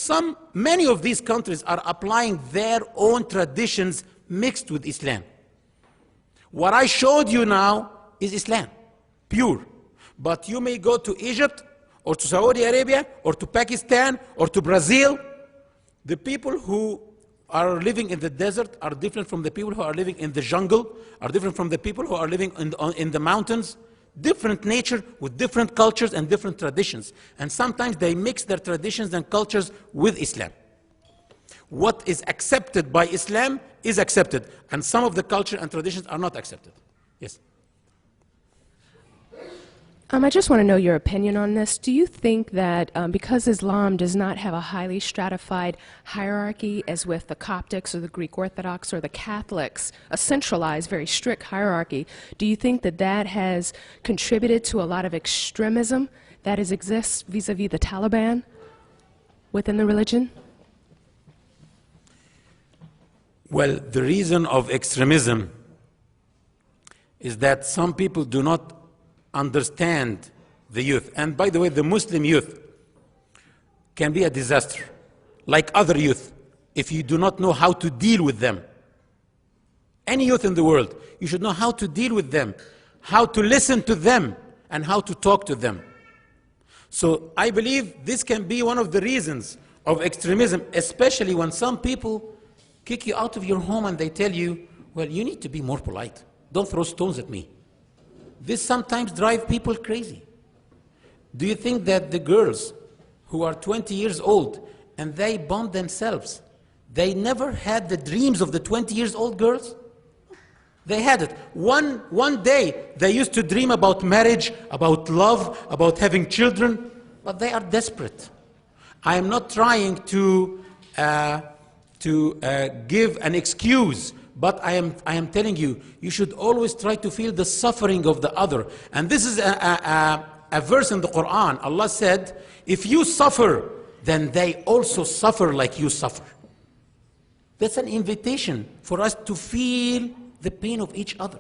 many of these countries are applying their own traditions mixed with Islam. What I showed you now is Islam, pure. But you may go to Egypt, or to Saudi Arabia, or to Pakistan, or to Brazil. The people who are living in the desert are different from the people who are living in the jungle, are different from the people who are living in the mountains. Different nature with different cultures and different traditions. And sometimes they mix their traditions and cultures with Islam. What is accepted by Islam is accepted, and some of the culture and traditions are not accepted. Yes. I just want to know your opinion on this. Do you think that because Islam does not have a highly stratified hierarchy as with the Coptics or the Greek Orthodox or the Catholics, a centralized, very strict hierarchy, do you think that that has contributed to a lot of extremism that exists vis-a-vis the Taliban within the religion? Well, the reason of extremism is that some people do not understand the youth. And by the way, the Muslim youth can be a disaster, like other youth, if you do not know how to deal with them. Any youth in the world, you should know how to deal with them, how to listen to them, and how to talk to them. So I believe this can be one of the reasons of extremism, especially when some people kick you out of your home and they tell you, well, you need to be more polite. Don't throw stones at me. This sometimes drives people crazy. Do you think that the girls who are 20 years old, and they bond themselves. They never had the dreams of the 20 years old girls. They had it. One day, they used to dream about marriage, about love, about having children, but they are desperate. I am not trying to give an excuse, but I am telling you, you should always try to feel the suffering of the other. And this is a verse in the Quran. Allah said, if you suffer, then they also suffer like you suffer. That's an invitation for us to feel the pain of each other.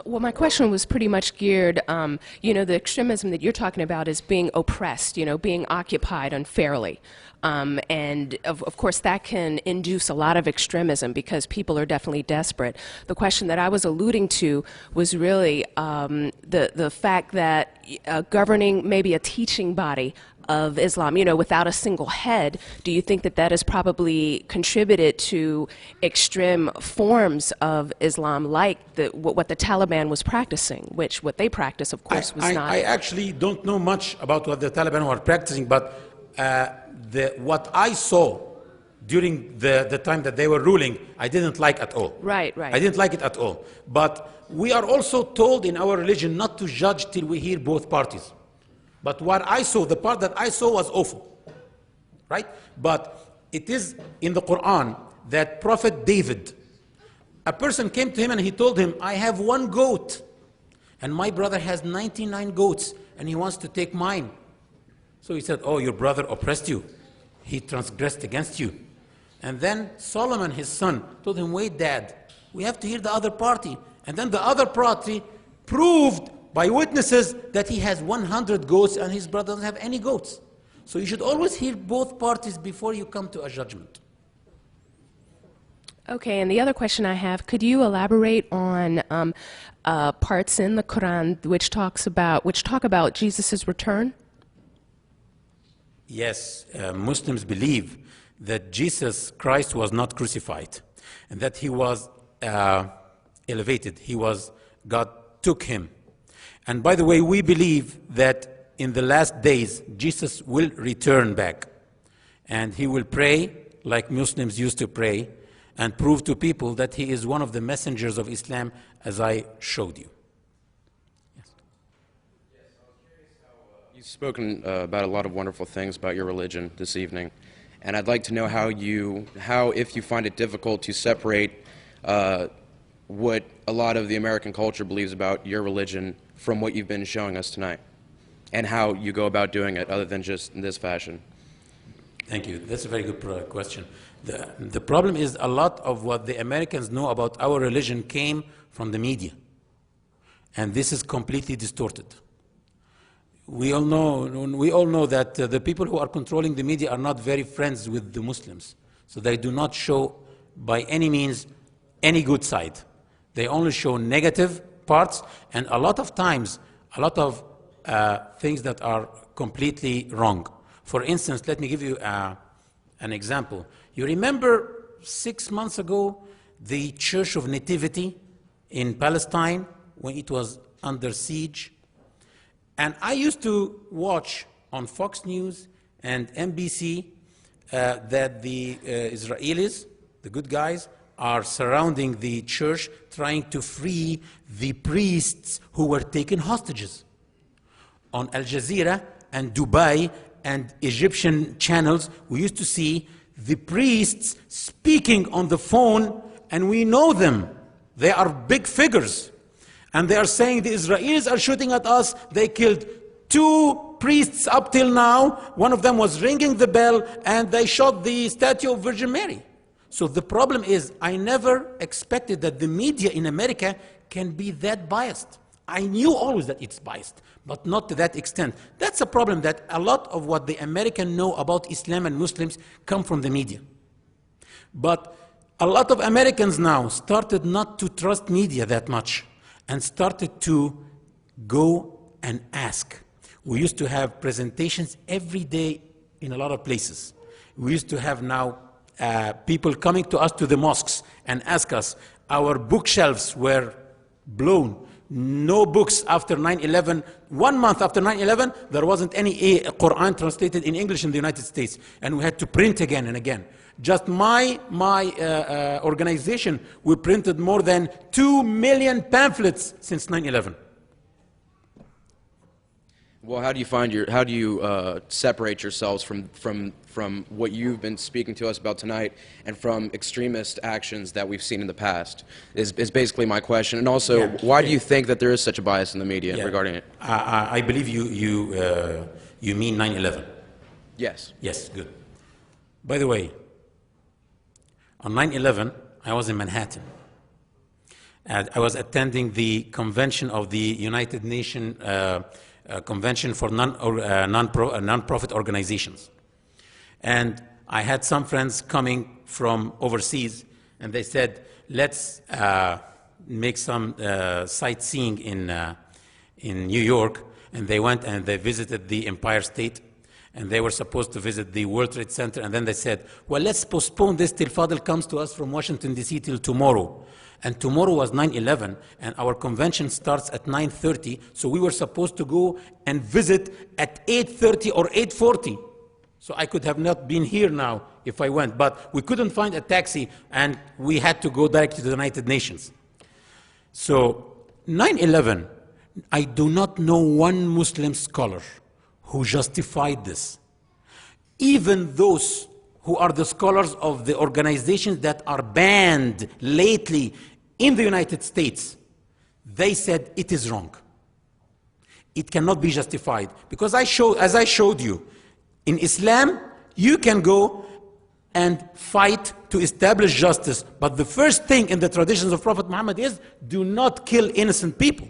Well, my question was pretty much geared, the extremism that you're talking about is being oppressed, being occupied unfairly. And of course, that can induce a lot of extremism because people are definitely desperate. The question that I was alluding to was really the fact that governing maybe a teaching body of Islam, without a single head, do you think that that has probably contributed to extreme forms of Islam like what the Taliban was practicing, which what they practice, of course, was not. I actually don't know much about what the Taliban were practicing, but what I saw during the time that they were ruling, I didn't like at all. Right. I didn't like it at all. But we are also told in our religion not to judge till we hear both parties. But what I saw, the part that I saw was awful, right? But it is in the Quran that Prophet David, a person came to him and he told him, I have one goat and my brother has 99 goats and he wants to take mine. So he said, oh, your brother oppressed you. He transgressed against you. And then Soliman, his son, told him, wait, Dad, we have to hear the other party. And then the other party proved by witnesses that he has 100 goats and his brother doesn't have any goats. So you should always hear both parties before you come to a judgment. Okay, and the other question I have, could you elaborate on parts in the Quran which talk about Jesus' return? Yes, Muslims believe that Jesus Christ was not crucified and that he was elevated. God took him. And by the way, we believe that in the last days, Jesus will return back. And he will pray like Muslims used to pray and prove to people that he is one of the messengers of Islam, as I showed you. Yes. You've spoken about a lot of wonderful things about your religion this evening. And I'd like to know how if you find it difficult to separate what a lot of the American culture believes about your religion from what you've been showing us tonight, and how you go about doing it other than just in this fashion. Thank you. That's a very good question. The problem is a lot of what the Americans know about our religion came from the media. And this is completely distorted. We all know that the people who are controlling the media are not very friends with the Muslims. So they do not show by any means any good side. They only show negative parts, and a lot of times, a lot of things that are completely wrong. For instance, let me give you an example. You remember 6 months ago, the Church of Nativity in Palestine, when it was under siege? And I used to watch on Fox News and NBC that the Israelis, the good guys, are surrounding the church, trying to free the priests who were taken hostages. On Al Jazeera and Dubai and Egyptian channels, we used to see the priests speaking on the phone, and we know them. They are big figures. And they are saying the Israelis are shooting at us. They killed 2 priests up till now. One of them was ringing the bell, and they shot the statue of Virgin Mary. So the problem is, I never expected that the media in America can be that biased. I knew always that it's biased, but not to that extent. That's a problem, that a lot of what the Americans know about Islam and Muslims come from the media. But a lot of Americans now started not to trust media that much and started to go and ask. We used to have presentations every day in a lot of places. We used to have now people coming to us to the mosques and ask us. Our bookshelves were blown. no books after 9/11. 1 month after 9/11, there wasn't any Quran translated in English in the United States, and we had to print again and again. Just my organization, we printed more than 2 million pamphlets since 9/11. Well, how do you separate yourselves from what you've been speaking to us about tonight and from extremist actions that we've seen in the past is basically my question. And also, why do you think that there is such a bias in the media regarding it? I believe you mean 9/11. Yes. Yes, good. By the way, on 9/11, I was in Manhattan. And I was attending the convention of the United Nations Convention for non-profit organizations. And I had some friends coming from overseas, and they said, let's make some sightseeing in New York. And they went and they visited the Empire State, and they were supposed to visit the World Trade Center. And then they said, well, let's postpone this till Fadel comes to us from Washington, D.C. till tomorrow. And tomorrow was 9/11, and our convention starts at 9:30, so we were supposed to go and visit at 8:30 or 8:40. So I could have not been here now if I went, but we couldn't find a taxi, and we had to go directly to the United Nations. So 9/11, I do not know one Muslim scholar who justified this. Even those who are the scholars of the organizations that are banned lately in the United States, they said it is wrong. It cannot be justified. Because as I showed you, in Islam, you can go and fight to establish justice. But the first thing in the traditions of Prophet Muhammad is, do not kill innocent people.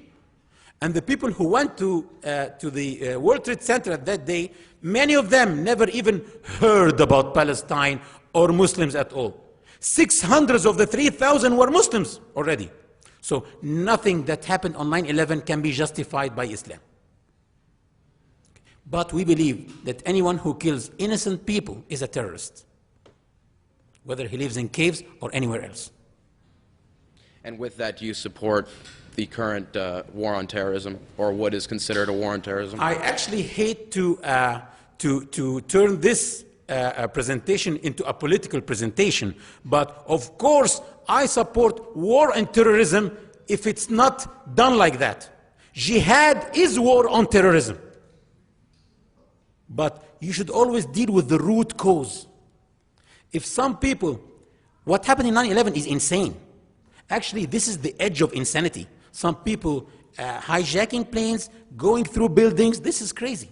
And the people who went to the World Trade Center at that day, many of them never even heard about Palestine or Muslims at all. 600 of the 3,000 were Muslims already. So nothing that happened on 9/11 can be justified by Islam. But we believe that anyone who kills innocent people is a terrorist, whether he lives in caves or anywhere else. And with that, do you support the current war on terrorism, or what is considered a war on terrorism? I actually hate to turn this presentation into a political presentation, but of course I support war on terrorism if it's not done like that. Jihad is war on terrorism. But you should always deal with the root cause. If some people, what happened in 9/11 is insane. Actually, this is the edge of insanity. Some people hijacking planes, going through buildings, this is crazy.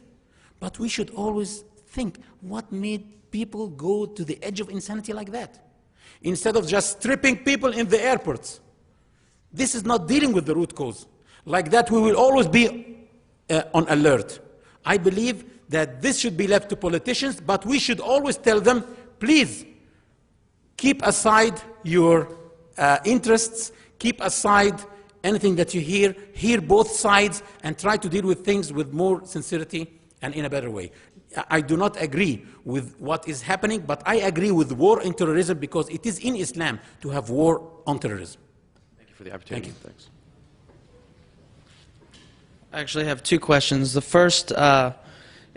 But we should always think, what made people go to the edge of insanity like that? Instead of just stripping people in the airports. This is not dealing with the root cause. Like that, we will always be on alert. I believe that this should be left to politicians, but we should always tell them, please, keep aside your interests, keep aside anything that you hear both sides, and try to deal with things with more sincerity and in a better way. I do not agree with what is happening, but I agree with war on terrorism because it is in Islam to have war on terrorism. Thank you for the opportunity. Thank you. Thanks. I actually have two questions. The first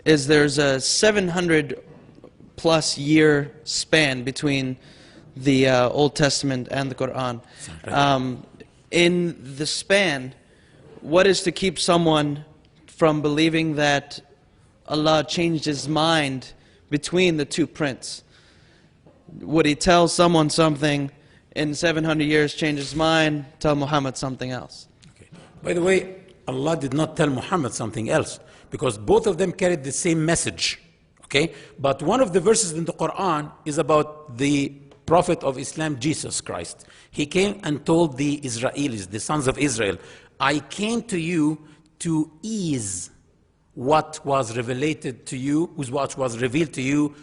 is there's a 700-plus year span between the Old Testament and the Quran. In the span, what is to keep someone from believing that Allah changed his mind between the two prints? Would he tell someone something, in 700 years change his mind, tell Muhammad something else? Okay. By the way, Allah did not tell Muhammad something else, because both of them carried the same message. Okay? But one of the verses in the Quran is about the Prophet of Islam, Jesus Christ. He came and told the Israelis, the sons of Israel, I came to you to ease what was revealed to you, what was revealed to you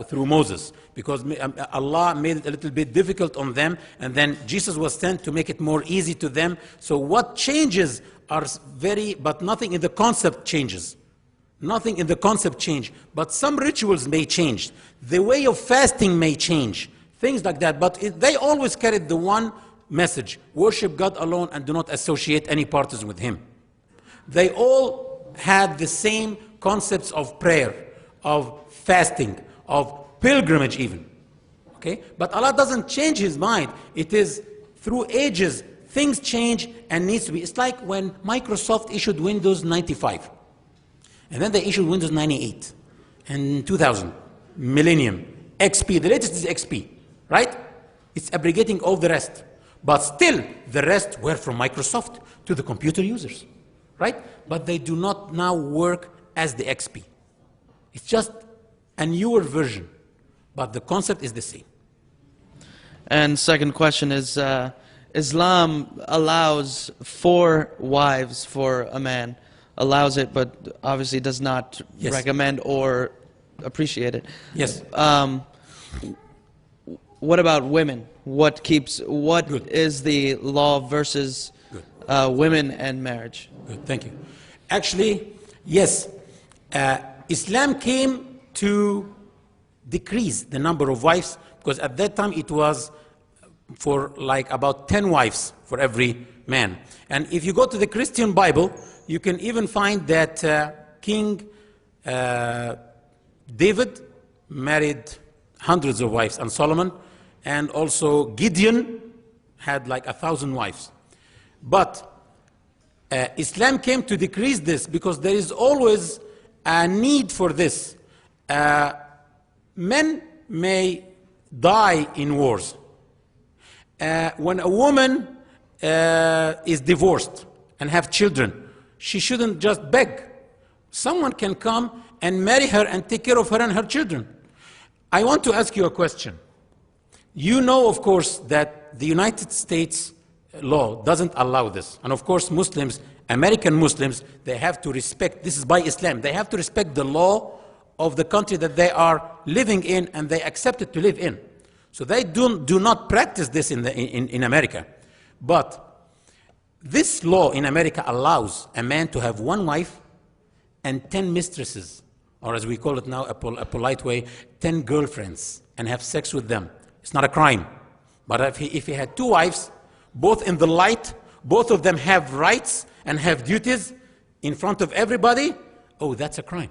through Moses, because Allah made it a little bit difficult on them, and then Jesus was sent to make it more easy to them. So what changes are but nothing in the concept changes. Nothing in the concept change, but some rituals may change. The way of fasting may change, things like that. But they always carried the one message: worship God alone and do not associate any parties with Him. They all had the same concepts of prayer, of fasting, of pilgrimage even. Okay? But Allah doesn't change His mind. It is through ages, things change and needs to be. It's like when Microsoft issued Windows 95. And then they issued Windows 98. And 2000, Millennium, XP. The latest is XP, right? It's abrogating all the rest. But still, the rest were from Microsoft to the computer users, right? But they do not now work as the XP. It's just a newer version, but the concept is the same. And second question is, Islam allows 4 wives for a man, allows it, but obviously does not Yes. recommend or appreciate it. Yes. What about women? What Good. is the law versus women and marriage? Good, thank you. Actually, yes, Islam came to decrease the number of wives, because at that time it was for like about 10 wives for every man. And if you go to the Christian Bible, you can even find that King David married hundreds of wives, and Solomon, and also Gideon had like 1,000 wives. But Islam came to decrease this because there is always a need for this. Men may die in wars. When a woman is divorced and have children, she shouldn't just beg. Someone can come and marry her and take care of her and her children. I want to ask you a question. You know, of course, that the United States law doesn't allow this. And of course, Muslims, American Muslims, they have to respect, this is by Islam, they have to respect the law of the country that they are living in, and they accept it to live in. So they do not practice this in America. But this law in America allows a man to have 1 wife and 10 mistresses, or as we call it now, a polite way, 10 girlfriends, and have sex with them. It's not a crime. But if he had 2 wives, both in the light, both of them have rights and have duties in front of everybody, oh, that's a crime.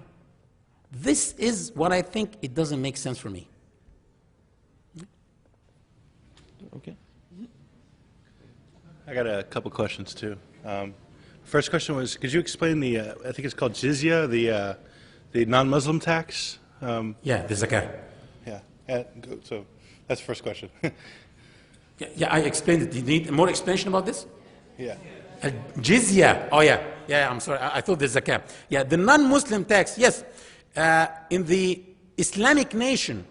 This is what I think it doesn't make sense for me. Okay. I got a couple questions too. First question was, could you explain the, I think it's called jizya, the non-Muslim tax? Yeah, the zakah. Yeah, so that's the first question. Yeah, I explained it. Do you need more explanation about this? Yeah. Jizya. Oh, yeah. Yeah, I'm sorry. I thought the zakah. Yeah, the non-Muslim tax, yes. In the Islamic nation,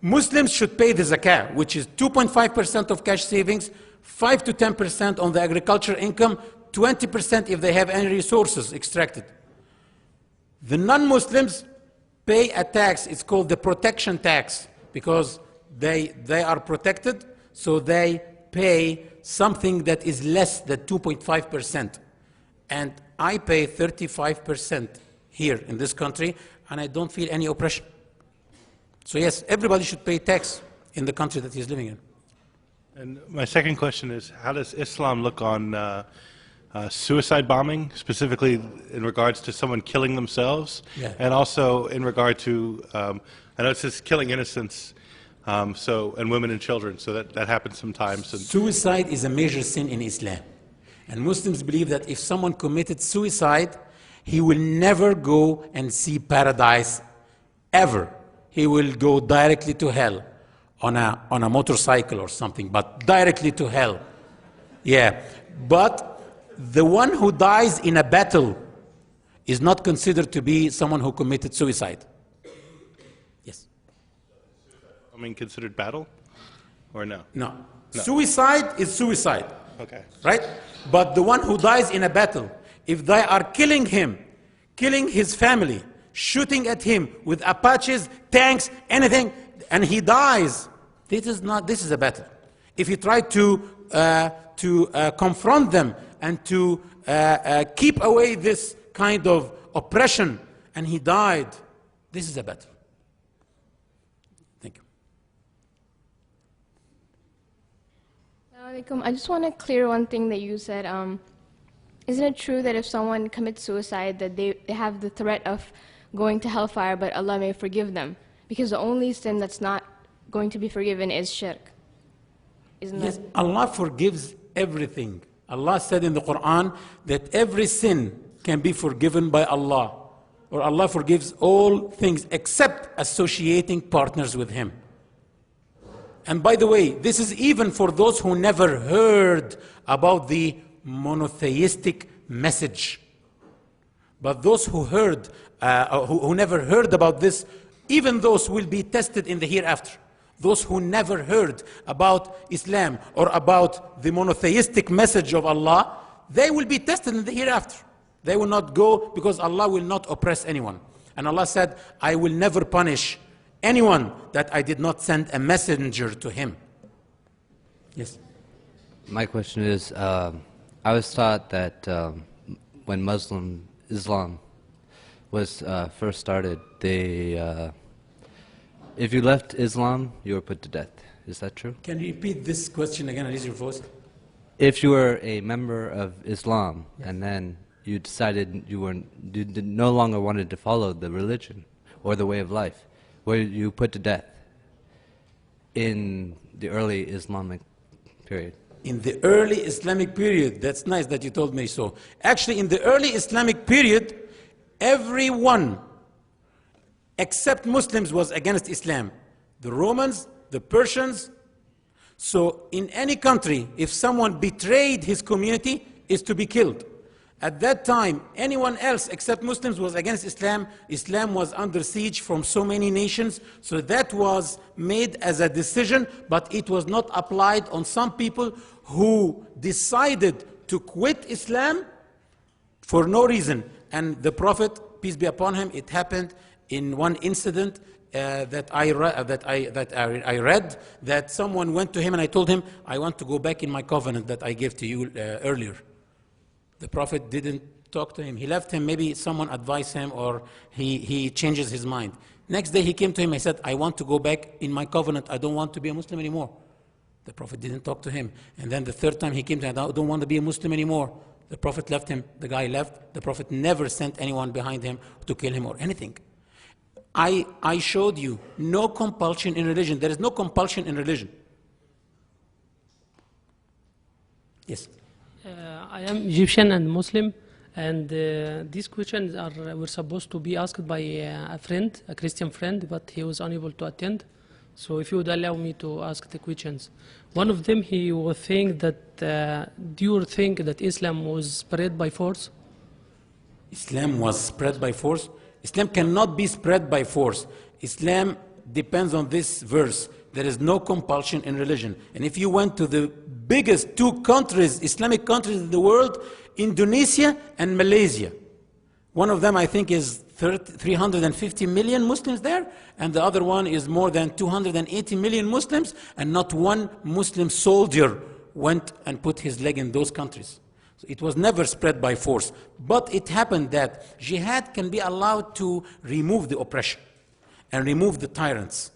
Muslims should pay the zakah, which is 2.5% of cash savings, 5 to 10% on the agricultural income, 20% if they have any resources extracted. The non-Muslims pay a tax. It's called the protection tax, because they are protected, so they pay something that is less than 2.5%. And I pay 35% here in this country, and I don't feel any oppression. So yes, everybody should pay tax in the country that he's living in. And my second question is, how does Islam look on suicide bombing, specifically in regards to someone killing themselves, Yeah. and also in regard to, I know it says killing innocents, and women and children, so that happens sometimes. And Suicide is a major sin in Islam. And Muslims believe that if someone committed suicide, he will never go and see paradise, ever. He will go directly to hell on a motorcycle or something, but directly to hell. Yeah. But the one who dies in a battle is not considered to be someone who committed suicide. Yes. I mean, considered battle, or no? No. Suicide is suicide. Okay. Right? But the one who dies in a battle, if they are killing him, killing his family, shooting at him with Apaches, tanks, anything, and he dies, this is a battle. If you try to confront them and to keep away this kind of oppression, and he died, this is a battle. Thank you. Alaikum. I just want to clear one thing that you said. Isn't it true that if someone commits suicide, that they have the threat of going to hellfire, but Allah may forgive them? Because the only sin that's not going to be forgiven is shirk. Isn't Yes, that? Allah forgives everything. Allah said in the Quran that every sin can be forgiven by Allah, or Allah forgives all things except associating partners with Him. And by the way, this is even for those who never heard about the monotheistic message. But those who heard, who never heard about this, even those will be tested in the hereafter. Those who never heard about Islam or about the monotheistic message of Allah, they will be tested in the hereafter. They will not go, because Allah will not oppress anyone. And Allah said, I will never punish anyone that I did not send a messenger to him. Yes. My question is, I was taught that when Islam was first started, if you left Islam, you were put to death. Is that true? Can you repeat this question again? Raise your voice. If you were a member of Islam, yes, and then you decided you no longer wanted to follow the religion or the way of life, were you put to death in the early Islamic period? In the early Islamic period, that's nice that you told me so. Actually, in the early Islamic period, everyone except Muslims was against Islam. The Romans, the Persians. So in any country, if someone betrayed his community, is to be killed. At that time, anyone else except Muslims was against Islam. Islam was under siege from so many nations. So that was made as a decision, but it was not applied on some people who decided to quit Islam for no reason. And the Prophet, peace be upon him, it happened in one incident that I read, that someone went to him and I told him, I want to go back in my covenant that I gave to you earlier. The Prophet didn't talk to him. He left him. Maybe someone advised him, or he changes his mind. Next day he came to him. He said, I want to go back in my covenant. I don't want to be a Muslim anymore. The Prophet didn't talk to him. And then the third time he came to him, I don't want to be a Muslim anymore. The Prophet left him. The guy left. The Prophet never sent anyone behind him to kill him or anything. I showed you no compulsion in religion. There is no compulsion in religion. Yes. I am Egyptian and Muslim, and these questions were supposed to be asked by a friend, a Christian friend, but he was unable to attend. So if you would allow me to ask the questions. One of them, he was saying that, do you think that Islam was spread by force? Islam was spread by force? Islam cannot be spread by force. Islam depends on this verse. There is no compulsion in religion. And if you went to the biggest two countries, Islamic countries in the world, Indonesia and Malaysia. One of them, I think, is 350 million Muslims there, and the other one is more than 280 million Muslims, and not one Muslim soldier went and put his leg in those countries. So it was never spread by force. But it happened that jihad can be allowed to remove the oppression and remove the tyrants.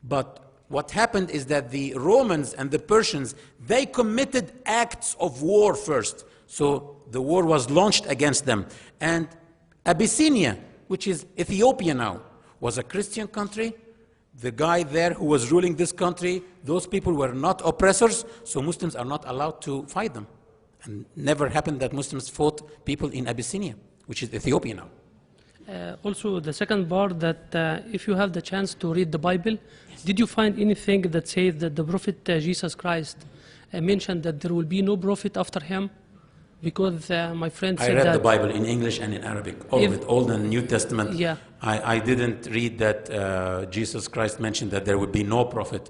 But what happened is that the Romans and the Persians, they committed acts of war first. So the war was launched against them. And Abyssinia, which is Ethiopia now, was a Christian country. The guy there who was ruling this country, those people were not oppressors, so Muslims are not allowed to fight them. And never happened that Muslims fought people in Abyssinia, which is Ethiopia now. Also, the second part, that if you have the chance to read the Bible, yes, did you find anything that says that the Prophet Jesus Christ mentioned that there will be no prophet after him? Because my friend said that... I read the Bible in English and in Arabic, all of it, Old and New Testament. Yeah. I didn't read that Jesus Christ mentioned that there would be no prophet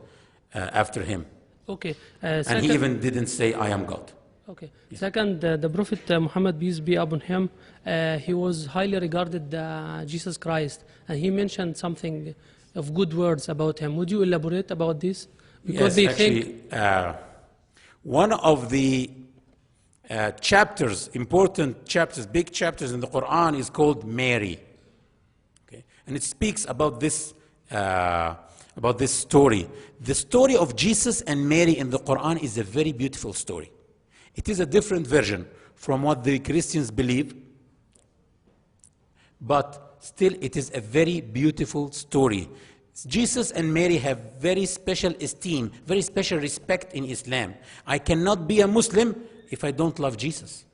after him. Okay. And he even didn't say, I am God. Okay. Yes. Second, the Prophet Muhammad, peace be upon him, he was highly regarded Jesus Christ, and he mentioned something of good words about him. Would you elaborate about this? Because yes, actually, one of the chapters, important chapters, big chapters in the Quran is called Mary. Okay? And it speaks about this about this story. The story of Jesus and Mary in the Quran is a very beautiful story. It is a different version from what the Christians believe, but still it is a very beautiful story. Jesus and Mary have very special esteem, very special respect in Islam. I cannot be a Muslim if I don't love Jesus.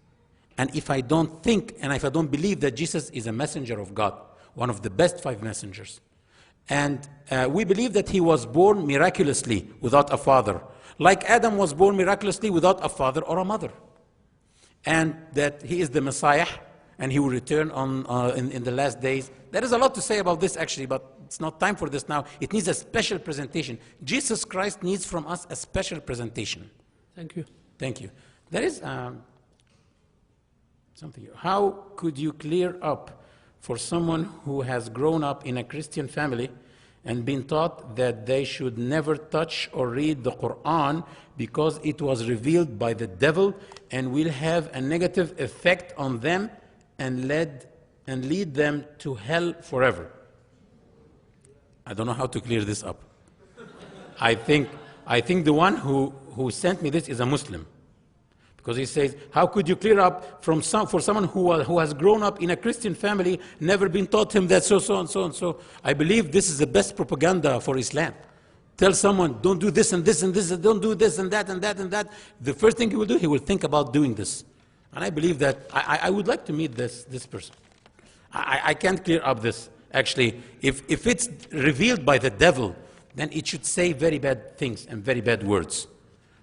And if I don't think and if I don't believe that Jesus is a messenger of God, one of the best 5 messengers. And we believe that he was born miraculously without a father, like Adam was born miraculously without a father or a mother. And that he is the Messiah, and he will return in the last days. There is a lot to say about this actually, but it's not time for this now. It needs a special presentation. Jesus Christ needs from us a special presentation. Thank you. Thank you. There is something here. How could you clear up for someone who has grown up in a Christian family and been taught that they should never touch or read the Quran because it was revealed by the devil and will have a negative effect on them and lead them to hell forever? I don't know how to clear this up. I think the one who sent me this is a Muslim. Because he says, how could you clear up for someone who has grown up in a Christian family, never been taught him that so and so. I believe this is the best propaganda for Islam. Tell someone, don't do this and this and this, don't do this and that and that and that. The first thing he will do, he will think about doing this. And I believe that, I would like to meet this person. I can't clear up this. Actually, if it's revealed by the devil, then it should say very bad things and very bad words.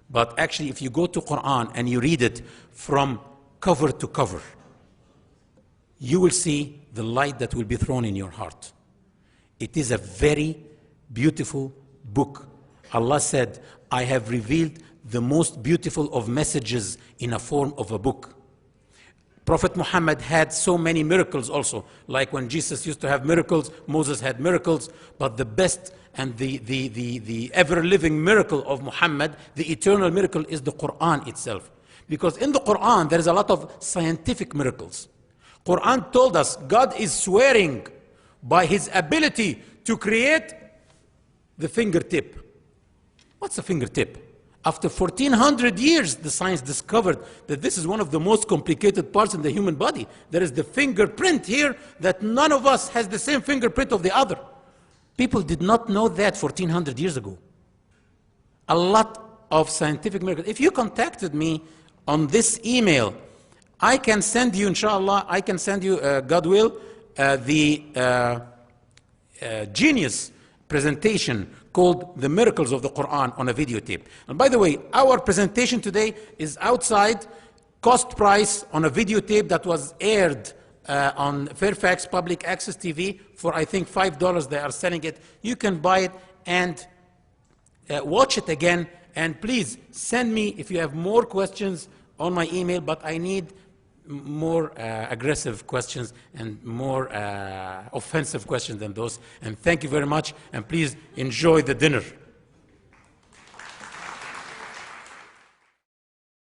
But actually, if you go to Quran and you read it from cover to cover, you will see the light that will be thrown in your heart. It is a very beautiful book. Allah said, I have revealed the most beautiful of messages in a form of a book. Prophet Muhammad had so many miracles also. Like when Jesus used to have miracles, Moses had miracles, but the best and the ever-living miracle of Muhammad, the eternal miracle, is the Quran itself. Because in the Quran, there is a lot of scientific miracles. Quran told us God is swearing by his ability to create the fingertip. What's a fingertip? After 1400 years, the science discovered that this is one of the most complicated parts in the human body. There is the fingerprint here that none of us has the same fingerprint of the other. People did not know that 1400 years ago. A lot of scientific miracles. If you contacted me on this email, I can send you, inshallah, I can send you, God will, the genius presentation called The Miracles of the Quran on a videotape. And by the way, our presentation today is outside, cost price on a videotape that was aired on Fairfax Public Access TV for, I think, $5 they are selling it. You can buy it and watch it again. And please send me if you have more questions on my email, but I need more aggressive questions and more offensive questions than those. And thank you very much. And please enjoy the dinner.